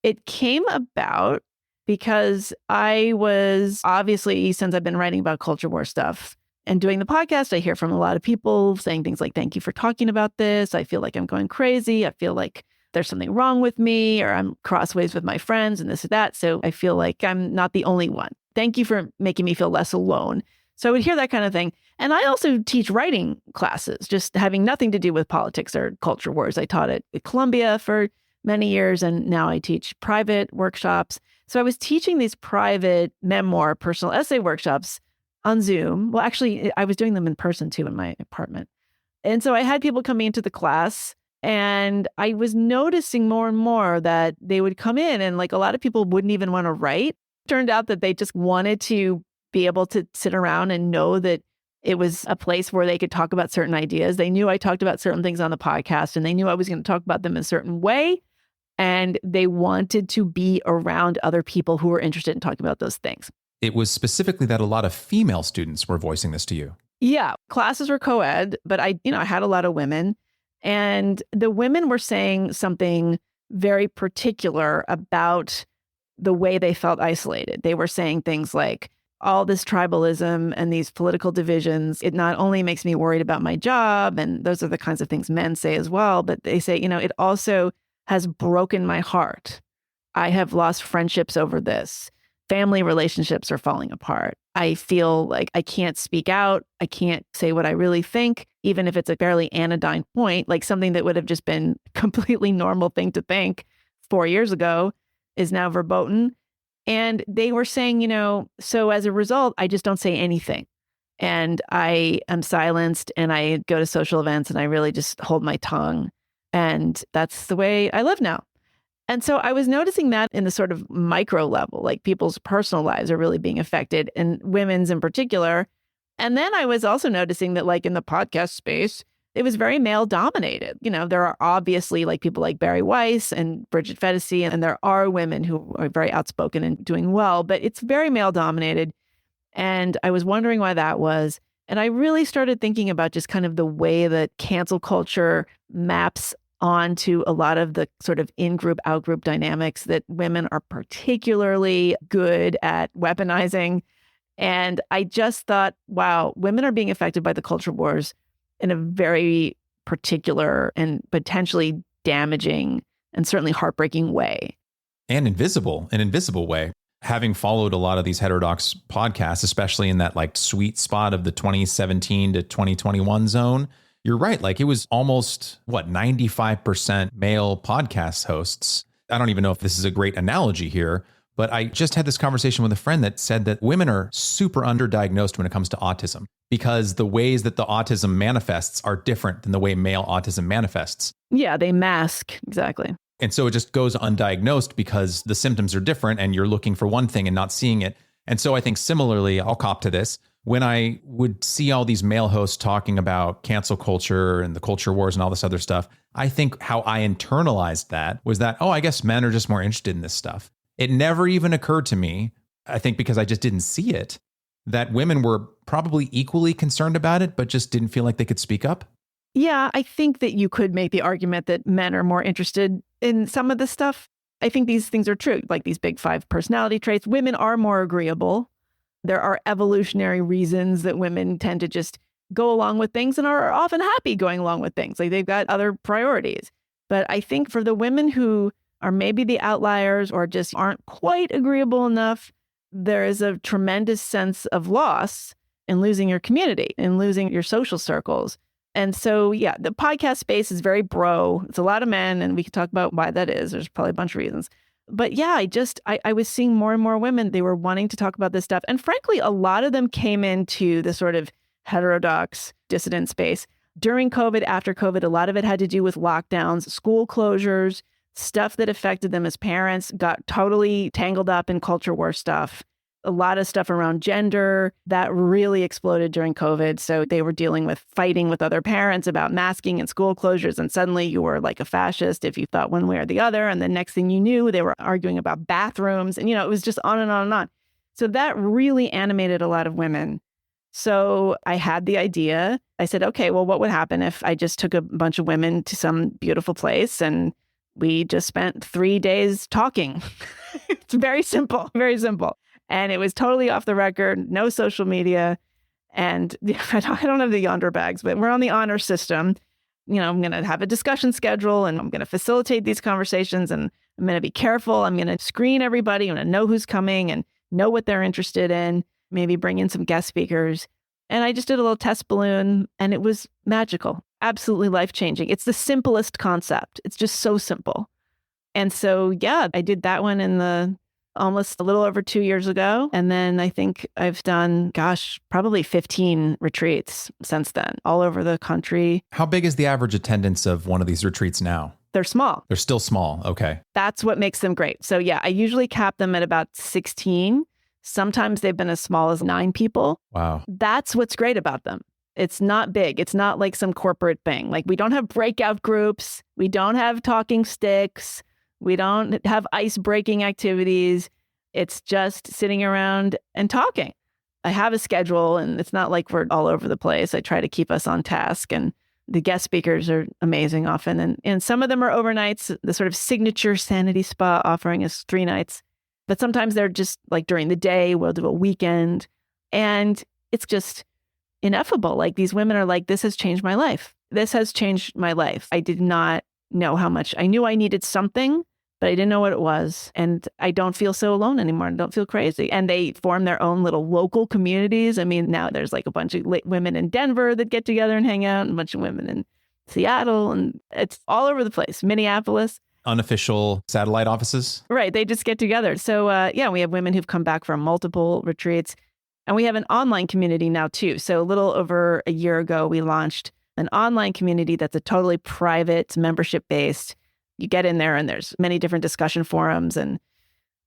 It came about because I was obviously, since I've been writing about culture war stuff and doing the podcast, I hear from a lot of people saying things like, thank you for talking about this. I feel like I'm going crazy. I feel like there's something wrong with me, or I'm crossways with my friends and this or that. So I feel like I'm not the only one. Thank you for making me feel less alone. So I would hear that kind of thing. And I also teach writing classes, just having nothing to do with politics or culture wars. I taught at Columbia for many years, and now I teach private workshops. So I was teaching these private memoir, personal essay workshops on Zoom. Well, actually, I was doing them in person too in my apartment. And so I had people coming into the class, and I was noticing more and more that they would come in and like a lot of people wouldn't even want to write. Turned out that they just wanted to be able to sit around and know that it was a place where they could talk about certain ideas. They knew I talked about certain things on the podcast, and they knew I was going to talk about them in a certain way. And they wanted to be around other people who were interested in talking about those things. It was specifically that a lot of female students were voicing this to you. Yeah, classes were co-ed, but I had a lot of women, and the women were saying something very particular about the way they felt isolated. They were saying things like, all this tribalism and these political divisions, it not only makes me worried about my job, and those are the kinds of things men say as well, but they say, it also has broken my heart. I have lost friendships over this. Family relationships are falling apart. I feel like I can't speak out. I can't say what I really think, even if it's a fairly anodyne point, like something that would have just been a completely normal thing to think 4 years ago is now verboten. And they were saying, so as a result, I just don't say anything. And I am silenced, and I go to social events and I really just hold my tongue. And that's the way I live now. And so I was noticing that in the sort of micro level, like people's personal lives are really being affected, and women's in particular. And then I was also noticing that like in the podcast space, it was very male dominated. There are obviously like people like Barry Weiss and Bridget Phetasy, and there are women who are very outspoken and doing well, but it's very male dominated. And I was wondering why that was. And I really started thinking about just kind of the way that cancel culture maps onto a lot of the sort of in-group, out-group dynamics that women are particularly good at weaponizing. And I just thought, wow, women are being affected by the culture wars in a very particular and potentially damaging and certainly heartbreaking way. And an invisible way. Having followed a lot of these heterodox podcasts, especially in that like sweet spot of the 2017 to 2021 zone, you're right. Like it was almost 95% male podcast hosts. I don't even know if this is a great analogy here, but I just had this conversation with a friend that said that women are super underdiagnosed when it comes to autism, because the ways that the autism manifests are different than the way male autism manifests. Yeah, they mask. Exactly. And so it just goes undiagnosed because the symptoms are different and you're looking for one thing and not seeing it. And so I think similarly, I'll cop to this. When I would see all these male hosts talking about cancel culture and the culture wars and all this other stuff, I think how I internalized that was that, I guess men are just more interested in this stuff. It never even occurred to me, I think because I just didn't see it, that women were probably equally concerned about it, but just didn't feel like they could speak up. Yeah, I think that you could make the argument that men are more interested in some of this stuff. I think these things are true, like these big 5 personality traits. Women are more agreeable. There are evolutionary reasons that women tend to just go along with things and are often happy going along with things. Like they've got other priorities. But I think for the women who are maybe the outliers or just aren't quite agreeable enough, there is a tremendous sense of loss in losing your community and losing your social circles. And so, yeah, the podcast space is very bro. It's a lot of men, and we can talk about why that is. There's probably a bunch of reasons. But yeah, I was seeing more and more women. They were wanting to talk about this stuff. And frankly, a lot of them came into the sort of heterodox dissident space during COVID, after COVID. A lot of it had to do with lockdowns, school closures, stuff that affected them as parents, got totally tangled up in culture war stuff. A lot of stuff around gender that really exploded during COVID. So they were dealing with fighting with other parents about masking and school closures. And suddenly you were like a fascist if you thought one way or the other. And the next thing you knew, they were arguing about bathrooms. And, it was just on and on and on. So that really animated a lot of women. So I had the idea. I said, okay, well, what would happen if I just took a bunch of women to some beautiful place and we just spent 3 days talking? It's very simple, very simple. And it was totally off the record, no social media. And I don't have the Yonder bags, but we're on the honor system. I'm going to have a discussion schedule and I'm going to facilitate these conversations and I'm going to be careful. I'm going to screen everybody. I'm going to know who's coming and know what they're interested in, maybe bring in some guest speakers. And I just did a little test balloon and it was magical, absolutely life-changing. It's the simplest concept. It's just so simple. And so, yeah, I did that one in the almost a little over 2 years ago. And then I think I've done, probably 15 retreats since then, all over the country. How big is the average attendance of one of these retreats now? They're small. They're still small. Okay. That's what makes them great. So yeah, I usually cap them at about 16. Sometimes they've been as small as 9 people. Wow. That's what's great about them. It's not big. It's not like some corporate thing. Like we don't have breakout groups. We don't have talking sticks. We don't have ice-breaking activities. It's just sitting around and talking. I have a schedule and it's not like we're all over the place. I try to keep us on task and the guest speakers are amazing often. And some of them are overnights. The sort of signature Sanity Spa offering is 3 nights. But sometimes they're just like during the day, we'll do a weekend. And it's just ineffable. Like these women are like, this has changed my life. This has changed my life. I did not know how much. I knew I needed something, but I didn't know what it was. And I don't feel so alone anymore. I don't feel crazy. And they form their own little local communities. I mean, now there's like a bunch of women in Denver that get together and hang out, and a bunch of women in Seattle, and it's all over the place. Minneapolis. Unofficial satellite offices? Right. They just get together. So yeah, we have women who've come back from multiple retreats. And we have an online community now too. So a little over a year ago, we launched an online community that's a totally private, membership-based. You get in there and there's many different discussion forums and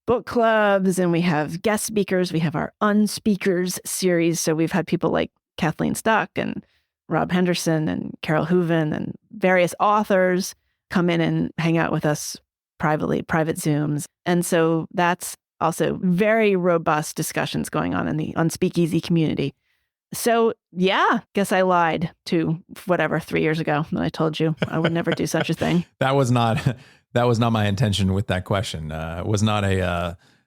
book clubs, and we have guest speakers. We have our Unspeakers series. So we've had people like Kathleen Stuck and Rob Henderson and Carol Hooven and various authors come in and hang out with us privately, private Zooms. And so that's also very robust discussions going on in the Unspeakeasy community. So yeah, guess I lied to 3 years ago when I told you I would never do such a thing. That was not my intention with that question. It was not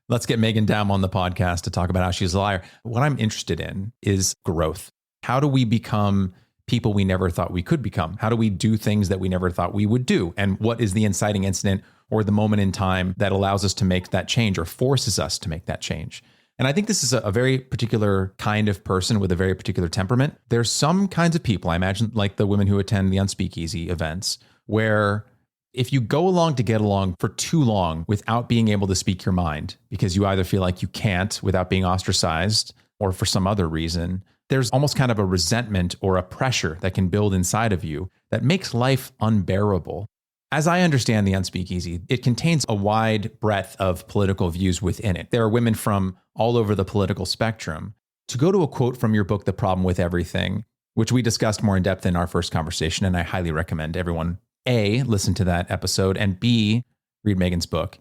let's get Meghan Daum on the podcast to talk about how she's a liar. What I'm interested in is growth. How do we become people we never thought we could become? How do we do things that we never thought we would do? And what is the inciting incident or the moment in time that allows us to make that change or forces us to make that change? And I think this is a very particular kind of person with a very particular temperament. There's some kinds of people, I imagine, like the women who attend the Unspeakeasy events, where if you go along to get along for too long without being able to speak your mind, because you either feel like you can't without being ostracized or for some other reason, there's almost kind of a resentment or a pressure that can build inside of you that makes life unbearable. As I understand the Unspeakeasy, it contains a wide breadth of political views within it. There are women from all over the political spectrum. To go to a quote from your book, The Problem with Everything, which we discussed more in depth in our first conversation, and I highly recommend everyone, A, listen to that episode, and B, read Meghan's book.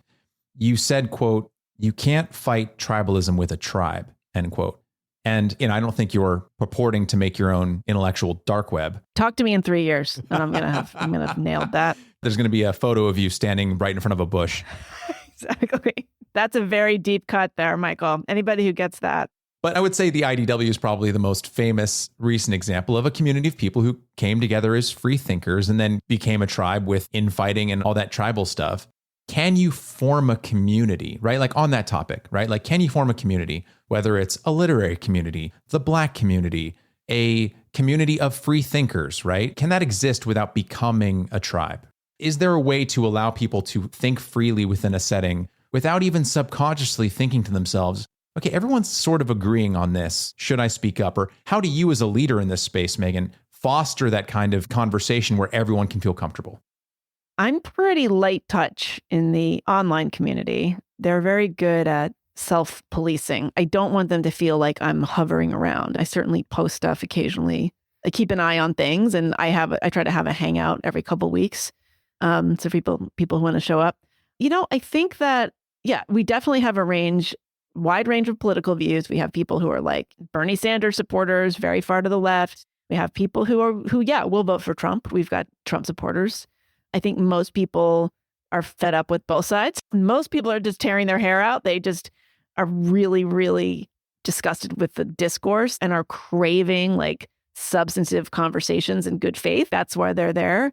You said, quote, "You can't fight tribalism with a tribe," end quote. And I don't think you're purporting to make your own intellectual dark web. Talk to me in 3 years, and I'm gonna have nailed that. There's going to be a photo of you standing right in front of a bush. Exactly. That's a very deep cut there, Michael. Anybody who gets that. But I would say the IDW is probably the most famous recent example of a community of people who came together as free thinkers and then became a tribe with infighting and all that tribal stuff. Can you form a community, right? Like on that topic, right? Like, can you form a community, whether it's a literary community, the Black community, a community of free thinkers, right? Can that exist without becoming a tribe? Is there a way to allow people to think freely within a setting without even subconsciously thinking to themselves, okay, everyone's sort of agreeing on this. Should I speak up? Or how do you as a leader in this space, Meghan, foster that kind of conversation where everyone can feel comfortable? I'm pretty light touch in the online community. They're very good at self-policing. I don't want them to feel like I'm hovering around. I certainly post stuff occasionally. I keep an eye on things, and I try to have a hangout every couple of weeks. So people who want to show up. I think that, yeah, we definitely have a wide range of political views. We have people who are like Bernie Sanders supporters, very far to the left. We have people who will vote for Trump. We've got Trump supporters. I think most people are fed up with both sides. Most people are just tearing their hair out. They just are really, really disgusted with the discourse and are craving like substantive conversations in good faith. That's why they're there.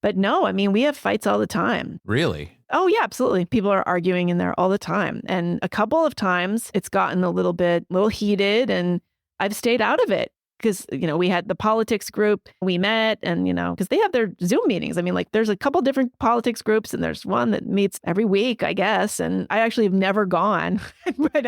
But no, I mean, we have fights all the time. Really? Oh, yeah, absolutely. People are arguing in there all the time. And a couple of times it's gotten a little heated, and I've stayed out of it because, we had the politics group, we met, and, because they have their Zoom meetings. I mean, like there's a couple different politics groups, and there's one that meets every week, I guess. And I actually have never gone, but,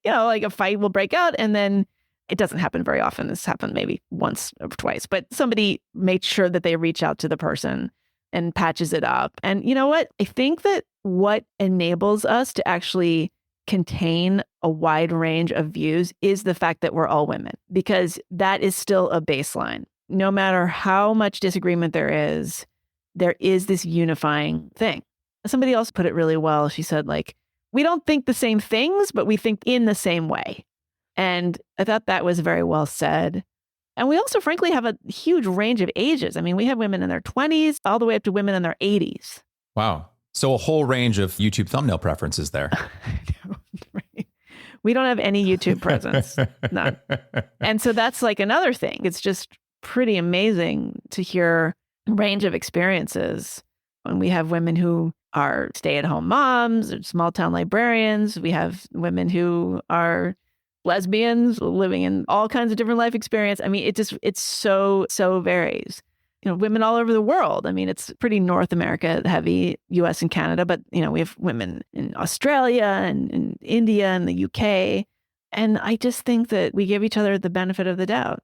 like a fight will break out, and then it doesn't happen very often. This happened maybe once or twice, but somebody made sure that they reach out to the person and patches it up. And you know what? I think that what enables us to actually contain a wide range of views is the fact that we're all women, because that is still a baseline. No matter how much disagreement there is this unifying thing. Somebody else put it really well. She said, like, we don't think the same things, but we think in the same way. And I thought that was very well said. And we also, frankly, have a huge range of ages. I mean, we have women in their 20s all the way up to women in their 80s. Wow. So a whole range of YouTube thumbnail preferences there. Right. We don't have any YouTube presence. None. And so that's like another thing. It's just pretty amazing to hear a range of experiences. When we have women who are stay-at-home moms or small-town librarians. We have women who are lesbians living in all kinds of different life experience. I mean, it's so varies. Women all over the world. I mean, it's pretty North America heavy, US and Canada, but we have women in Australia and in India and the UK. And I just think that we give each other the benefit of the doubt.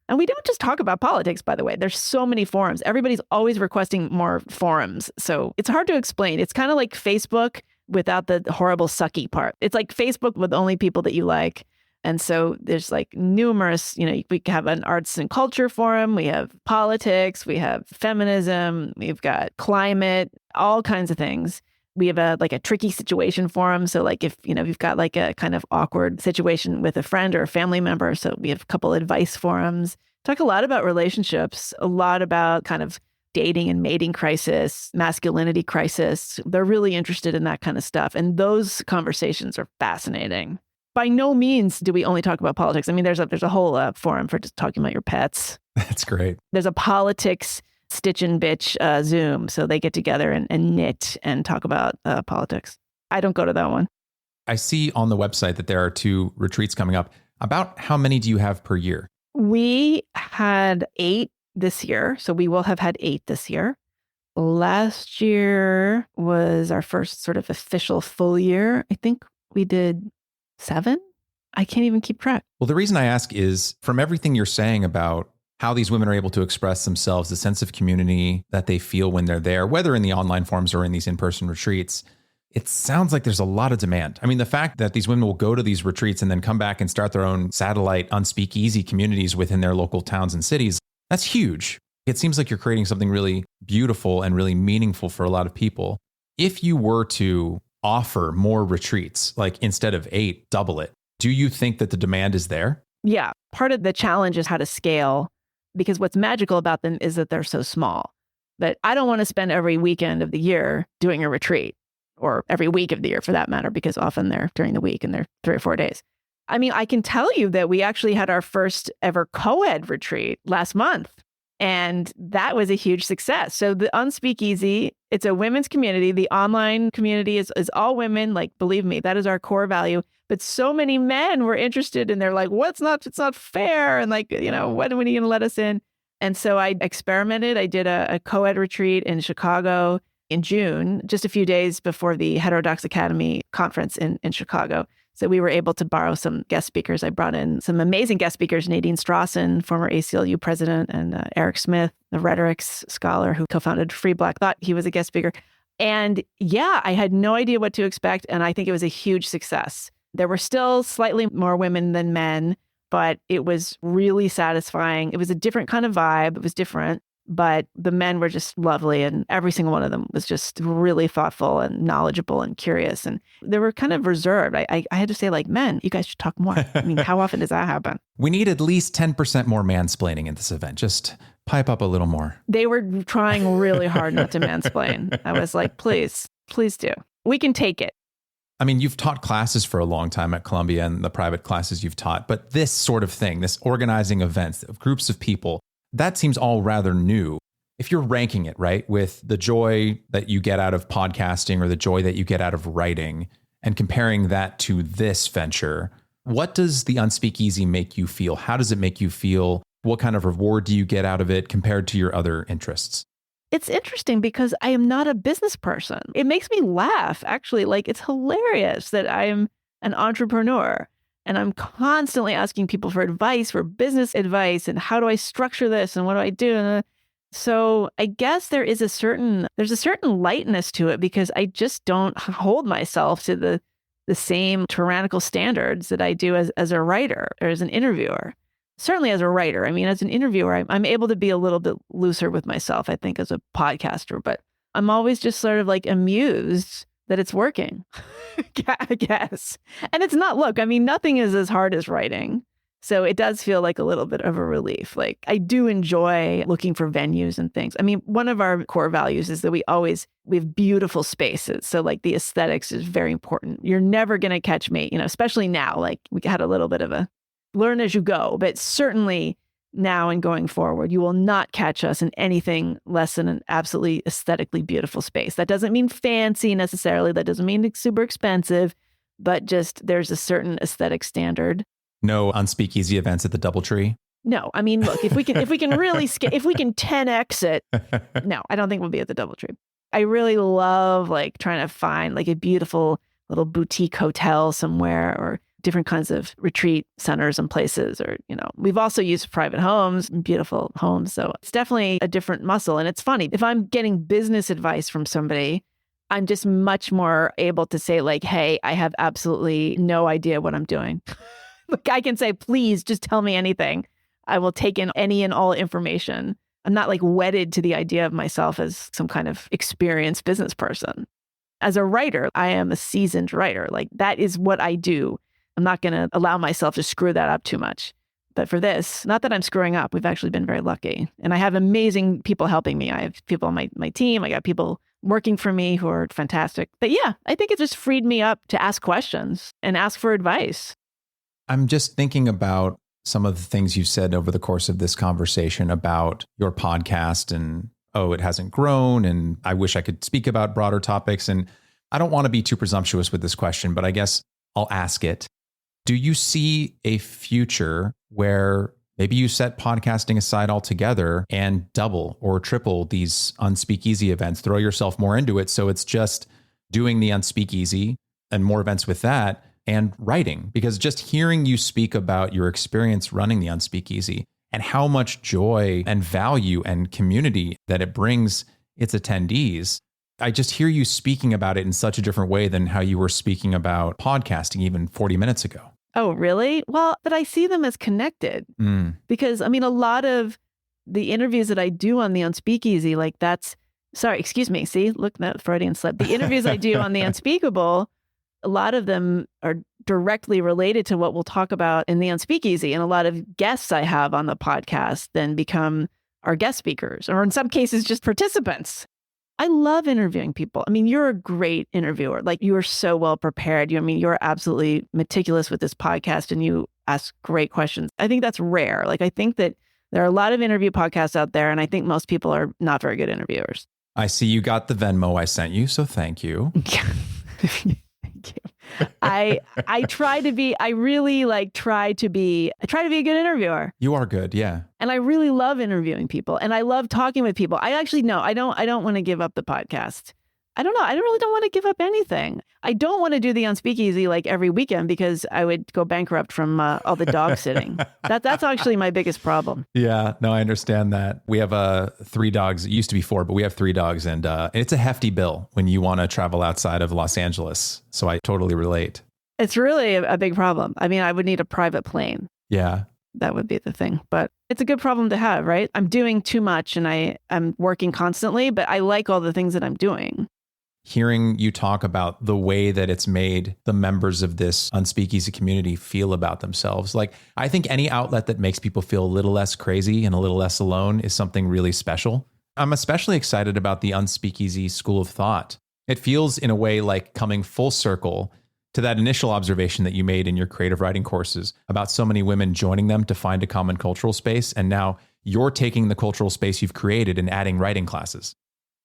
And we don't just talk about politics, by the way. There's so many forums. Everybody's always requesting more forums. So it's hard to explain. It's kind of like Facebook without the horrible sucky part. It's like Facebook with only people that you like. And so there's like numerous, we have an arts and culture forum, we have politics, we have feminism, we've got climate, all kinds of things. We have a tricky situation forum. So like if, you've got like a kind of awkward situation with a friend or a family member. So we have a couple advice forums. Talk a lot about relationships, a lot about kind of dating and mating crisis, masculinity crisis. They're really interested in that kind of stuff. And those conversations are fascinating. By no means do we only talk about politics. I mean, there's a whole forum for just talking about your pets. That's great. There's a politics stitch and bitch Zoom. So they get together and knit and talk about politics. I don't go to that one. I see on the website that there are 2 retreats coming up. About how many do you have per year? We had 8 this year. So we will have had 8 this year. Last year was our first sort of official full year. I think we did 7? I can't even keep track. Well, the reason I ask is from everything you're saying about how these women are able to express themselves, the sense of community that they feel when they're there, whether in the online forums or in these in-person retreats, it sounds like there's a lot of demand. I mean, the fact that these women will go to these retreats and then come back and start their own satellite unspeakeasy communities within their local towns and cities, that's huge. It seems like you're creating something really beautiful and really meaningful for a lot of people. If you were to offer more retreats, like instead of 8, double it, do you think that the demand is there? Yeah. Part of the challenge is how to scale, because what's magical about them is that they're so small. But I don't want to spend every weekend of the year doing a retreat, or every week of the year for that matter, because often they're during the week and they're 3 or 4 days. I mean, I can tell you that we actually had our first ever co-ed retreat last month. And that was a huge success. So the Unspeakeasy, it's a women's community. The online community is all women. Like, believe me, that is our core value. But so many men were interested, and they're like, it's not fair. And like, when are you going to let us in? And so I experimented. I did a co-ed retreat in Chicago in June, just a few days before the Heterodox Academy conference in Chicago. So we were able to borrow some guest speakers. I brought in some amazing guest speakers, Nadine Strawson, former ACLU president, and Eric Smith, the rhetorics scholar who co-founded Free Black Thought. He was a guest speaker. And yeah, I had no idea what to expect. And I think it was a huge success. There were still slightly more women than men, but it was really satisfying. It was a different kind of vibe. It was different. But the men were just lovely, and every single one of them was just really thoughtful and knowledgeable and curious. And they were kind of reserved. I had to say, like, men, you guys should talk more. I mean, how often does that happen? We need at least 10% more mansplaining in this event. Just pipe up a little more. They were trying really hard not to mansplain. I was like, please do. We can take it. I mean, you've taught classes for a long time at Columbia and the private classes you've taught, but this sort of thing, this organizing events of groups of people, that seems all rather new. If you're ranking it, right, with the joy that you get out of podcasting or the joy that you get out of writing and comparing that to this venture, what does the Unspeakeasy make you feel? How does it make you feel? What kind of reward do you get out of it compared to your other interests? It's interesting because I am not a business person. It makes me laugh, actually. Like, it's hilarious that I'm an entrepreneur and I'm constantly asking people for advice, for business advice, and how do I structure this and what do I do? So I guess there's a certain lightness to it because I just don't hold myself to the same tyrannical standards that I do as a writer or as an interviewer. Certainly as a writer. I mean, as an interviewer, I'm able to be a little bit looser with myself, I think, as a podcaster, but I'm always just sort of like amused that it's working, I guess. And it's not, look, I mean, nothing is as hard as writing. So it does feel like a little bit of a relief. Like, I do enjoy looking for venues and things. I mean, one of our core values is that we have beautiful spaces. So like the aesthetics is very important. You're never going to catch me, especially now, like we had a little bit of a learn as you go, but certainly now and going forward, you will not catch us in anything less than an absolutely aesthetically beautiful space. That doesn't mean fancy necessarily. That doesn't mean it's super expensive, but just there's a certain aesthetic standard. No Unspeakeasy events at the DoubleTree? No, I mean, look, if we can really if we can 10x it, no, I don't think we'll be at the DoubleTree. I really love like trying to find like a beautiful little boutique hotel somewhere or different kinds of retreat centers and places, or, we've also used private homes, beautiful homes. So it's definitely a different muscle. And it's funny, if I'm getting business advice from somebody, I'm just much more able to say like, hey, I have absolutely no idea what I'm doing. Like, I can say, please just tell me anything. I will take in any and all information. I'm not like wedded to the idea of myself as some kind of experienced business person. As a writer, I am a seasoned writer. Like, that is what I do. I'm not going to allow myself to screw that up too much. But for this, not that I'm screwing up, we've actually been very lucky. And I have amazing people helping me. I have people on my team. I got people working for me who are fantastic. But yeah, I think it just freed me up to ask questions and ask for advice. I'm just thinking about some of the things you've said over the course of this conversation about your podcast and, it hasn't grown. And I wish I could speak about broader topics. And I don't want to be too presumptuous with this question, but I guess I'll ask it. Do you see a future where maybe you set podcasting aside altogether and double or triple these Unspeakeasy events, throw yourself more into it? So it's just doing the Unspeakeasy and more events with that and writing, because just hearing you speak about your experience running the Unspeakeasy and how much joy and value and community that it brings its attendees, I just hear you speaking about it in such a different way than how you were speaking about podcasting even 40 minutes ago. Oh, really? Well, but I see them as connected because, I mean, a lot of the interviews that I do on the Unspeakeasy, like see, look, that Freudian slip. The interviews I do on the Unspeakable, a lot of them are directly related to what we'll talk about in the Unspeakeasy. And a lot of guests I have on the podcast then become our guest speakers, or in some cases, just participants. I love interviewing people. I mean, you're a great interviewer. Like, you are so well prepared. You're absolutely meticulous with this podcast and you ask great questions. I think that's rare. Like, I think that there are a lot of interview podcasts out there, and I think most people are not very good interviewers. I see you got the Venmo I sent you, so thank you. Thank you. I try to be a good interviewer. You are good, yeah. And I really love interviewing people, and I love talking with people. I don't want to give up the podcast. I don't know. I really don't want to give up anything. I don't want to do the Unspeakeasy like every weekend because I would go bankrupt from all the dog sitting. That's actually my biggest problem. Yeah, no, I understand that. We have 3 dogs. It used to be 4, but we have 3 dogs, and it's a hefty bill when you want to travel outside of Los Angeles. So I totally relate. It's really a big problem. I mean, I would need a private plane. Yeah. That would be the thing. But it's a good problem to have, right? I'm doing too much and I'm working constantly, but I like all the things that I'm doing. Hearing you talk about the way that it's made the members of this Unspeakeasy community feel about themselves. Like, I think any outlet that makes people feel a little less crazy and a little less alone is something really special. I'm especially excited about the Unspeakeasy school of thought. It feels in a way like coming full circle to that initial observation that you made in your creative writing courses about so many women joining them to find a common cultural space. And now you're taking the cultural space you've created and adding writing classes.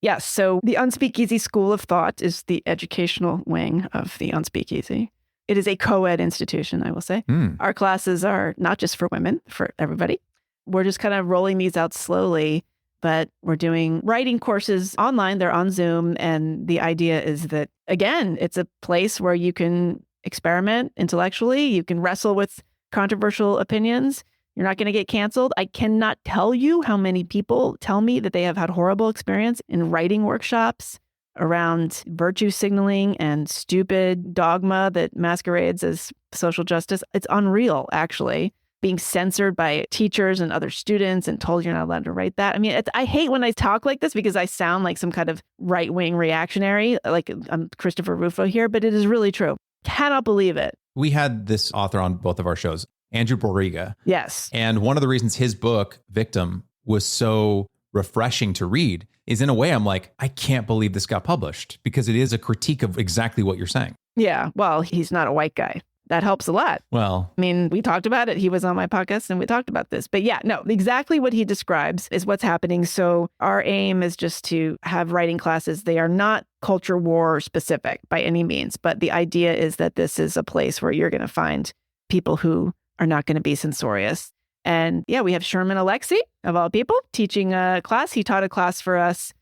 Yes. So the Unspeakeasy School of Thought is the educational wing of the Unspeakeasy. It is a co-ed institution, I will say. Our classes are not just for women, for everybody. We're just kind of rolling these out slowly, but we're doing writing courses online. They're on Zoom. And the idea is that, again, it's a place where you can experiment intellectually. You can wrestle with controversial opinions. You're not going to get canceled. I cannot tell you how many people tell me that they have had horrible experience in writing workshops around virtue signaling and stupid dogma that masquerades as social justice. It's unreal, actually, being censored by teachers and other students and told you're not allowed to write that. I mean, I hate when I talk like this because I sound like some kind of right-wing reactionary, like I'm Christopher Rufo here, but it is really true. Cannot believe it. We had this author on both of our shows, Andrew Borrega. Yes. And one of the reasons his book, Victim, was so refreshing to read is, in a way, I'm like, I can't believe this got published, because it is a critique of exactly what you're saying. Yeah. Well, he's not a white guy. That helps a lot. Well, I mean, we talked about it. He was on my podcast and we talked about this. But yeah, no, exactly what he describes is what's happening. So our aim is just to have writing classes. They are not culture war specific by any means, but the idea is that this is a place where you're going to find people who are not going to be censorious. And yeah, we have Sherman Alexie, of all people, teaching a class. He taught a class for us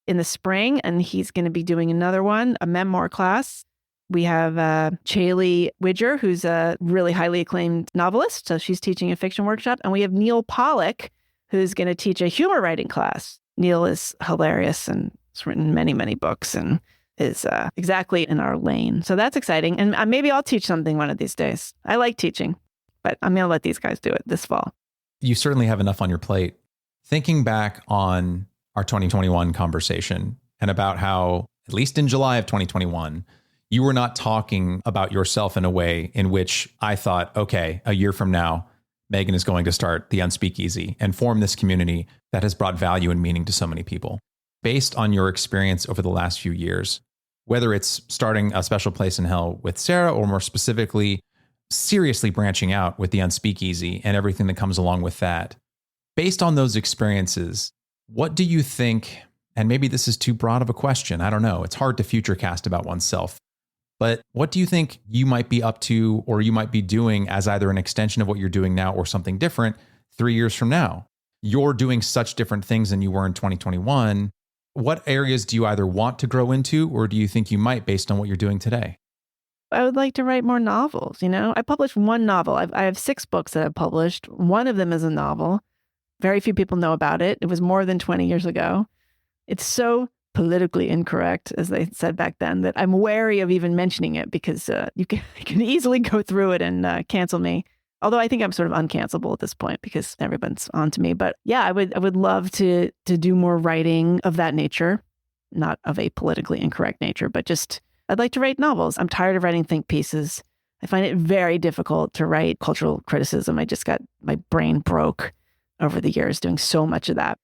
in the spring, and he's going to be doing another one, a memoir class. We have Chaley Widger, who's a really highly acclaimed novelist. So she's teaching a fiction workshop. And we have Neil Pollack, who's going to teach a humor writing class. Neil is hilarious and has written many, many books and is exactly in our lane. So that's exciting. And maybe I'll teach something one of these days. I like teaching, but I'm going to let these guys do it this fall. You certainly have enough on your plate. Thinking back on our 2021 conversation and about how, at least in July of 2021, you were not talking about yourself in a way in which I thought, okay, a year from now, Meghan is going to start the Unspeakeasy and form this community that has brought value and meaning to so many people. Based on your experience over the last few years, whether it's starting a special place in hell with Sarah, or more specifically, seriously branching out with the Unspeakeasy and everything that comes along with that, based on those experiences, what do you think, and maybe this is too broad of a question, I don't know, it's hard to futurecast about oneself, but what do you think you might be up to, or you might be doing as either an extension of what you're doing now or something different 3 years from now? You're doing such different things than you were in 2021. What areas do you either want to grow into, or do you think you might based on what you're doing today? I would like to write more novels. You know, I published one novel. I have 6 books that I've published. One of them is a novel. Very few people know about it. It was more than 20 years ago. It's so politically incorrect, as they said back then, that I'm wary of even mentioning it, because you can easily go through it and cancel me. Although I think I'm sort of uncancelable at this point because everyone's on to me. But yeah, I would love to do more writing of that nature, not of a politically incorrect nature, but just I'd like to write novels. I'm tired of writing think pieces. I find it very difficult to write cultural criticism. My brain broke over the years doing so much of that.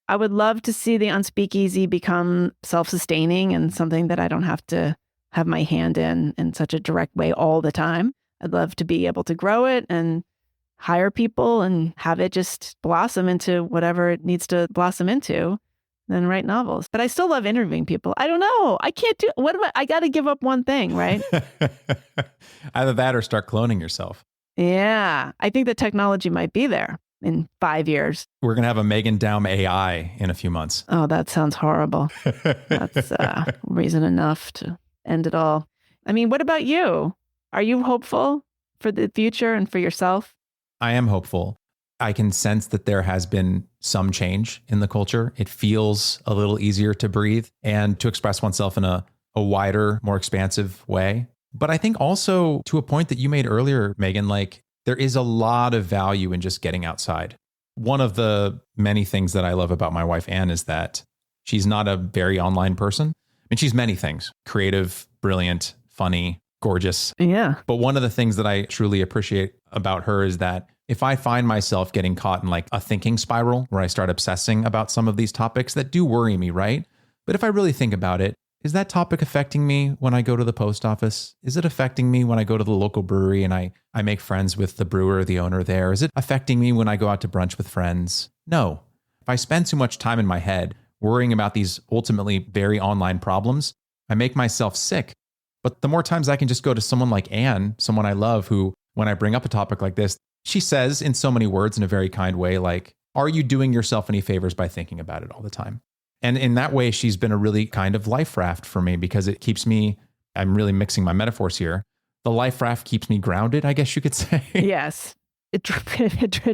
I would love to see the Unspeakeasy become self-sustaining and something that I don't have to have my hand in such a direct way all the time. I'd love to be able to grow it and hire people and have it just blossom into whatever it needs to blossom into, then write novels. But I still love interviewing people. I don't know. I can't do, I got to give up one thing, right? Either that or start cloning yourself. Yeah. I think the technology might be there in 5 years. We're going to have a Meghan Daum AI in a few months. Oh, that sounds horrible. That's reason enough to end it all. I mean, what about you? Are you hopeful for the future and for yourself? I am hopeful. I can sense that there has been some change in the culture. It feels a little easier to breathe and to express oneself in a wider, more expansive way. But I think also, to a point that you made earlier, Meghan, like there is a lot of value in just getting outside. One of the many things that I love about my wife, Anne, is that she's not a very online person. I mean, she's many things: creative, brilliant, funny, gorgeous. Yeah. But one of the things that I truly appreciate about her is that if I find myself getting caught in like a thinking spiral where I start obsessing about some of these topics that do worry me, right? But if I really think about it, is that topic affecting me when I go to the post office? Is it affecting me when I go to the local brewery and I make friends with the brewer or the owner there? Is it affecting me when I go out to brunch with friends? No. If I spend too much time in my head worrying about these ultimately very online problems, I make myself sick. But the more times I can just go to someone like Anne, someone I love, who, when I bring up a topic like this, she says in so many words in a very kind way, like, are you doing yourself any favors by thinking about it all the time? And in that way, she's been a really kind of life raft for me because it keeps me, I'm really mixing my metaphors here. The life raft keeps me grounded, I guess you could say. Yes. It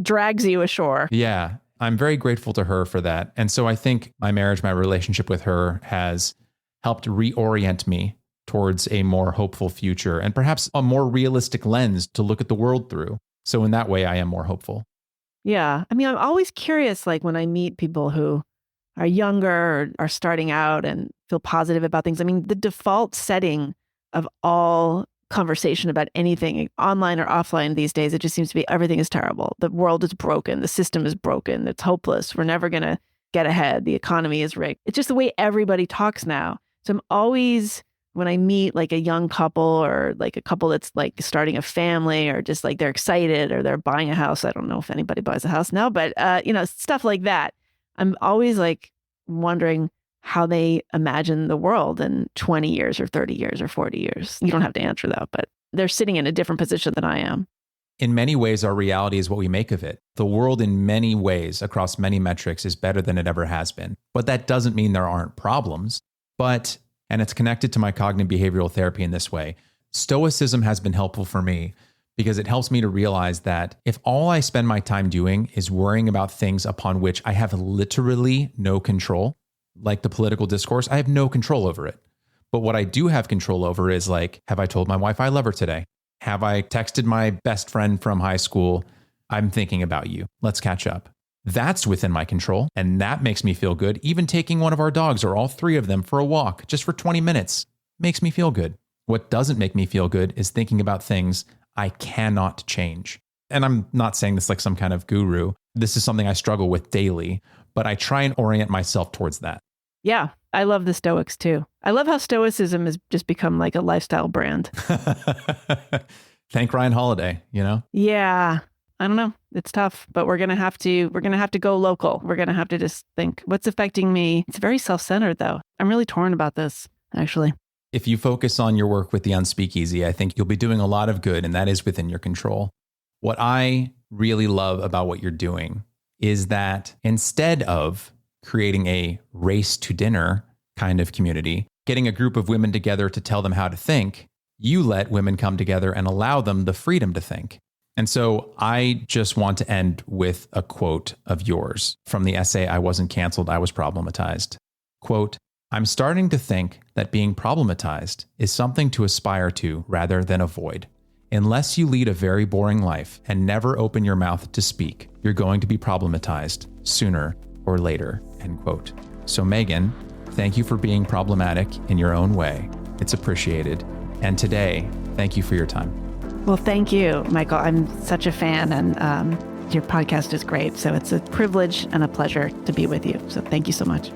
drags you ashore. Yeah. I'm very grateful to her for that. And so I think my marriage, my relationship with her has helped reorient me towards a more hopeful future and perhaps a more realistic lens to look at the world through. So in that way, I am more hopeful. Yeah. I mean, I'm always curious, like when I meet people who are younger or are starting out and feel positive about things. I mean, the default setting of all conversation about anything, online or offline these days, it just seems to be everything is terrible. The world is broken. The system is broken. It's hopeless. We're never going to get ahead. The economy is rigged. It's just the way everybody talks now. So I'm always, when I meet like a young couple or like a couple that's like starting a family or just like they're excited or they're buying a house. I don't know if anybody buys a house now, but stuff like that. I'm always like wondering how they imagine the world in 20 years or 30 years or 40 years. You don't have to answer that, but they're sitting in a different position than I am. In many ways, our reality is what we make of it. The world in many ways, across many metrics, is better than it ever has been. But that doesn't mean there aren't problems. But, and it's connected to my cognitive behavioral therapy in this way, Stoicism has been helpful for me because it helps me to realize that if all I spend my time doing is worrying about things upon which I have literally no control, like the political discourse, I have no control over it. But what I do have control over is like, have I told my wife I love her today? Have I texted my best friend from high school? I'm thinking about you. Let's catch up. That's within my control. And that makes me feel good. Even taking one of our dogs or all three of them for a walk just for 20 minutes makes me feel good. What doesn't make me feel good is thinking about things I cannot change. And I'm not saying this like some kind of guru. This is something I struggle with daily, but I try and orient myself towards that. Yeah, I love the Stoics too. I love how Stoicism has just become like a lifestyle brand. Thank Ryan Holiday, you know? Yeah, I don't know. It's tough, but we're going to have to go local. We're going to have to just think what's affecting me. It's very self-centered though. I'm really torn about this, actually. If you focus on your work with the Unspeakeasy, I think you'll be doing a lot of good, and that is within your control. What I really love about what you're doing is that instead of creating a race to dinner kind of community, getting a group of women together to tell them how to think, you let women come together and allow them the freedom to think. And so I just want to end with a quote of yours from the essay, I Wasn't Canceled, I Was Problematized. Quote, I'm starting to think that being problematized is something to aspire to rather than avoid. Unless you lead a very boring life and never open your mouth to speak, you're going to be problematized sooner or later, end quote. So Meghan, thank you for being problematic in your own way. It's appreciated. And today, thank you for your time. Well, thank you, Michael. I'm such a fan and your podcast is great. So it's a privilege and a pleasure to be with you. So thank you so much.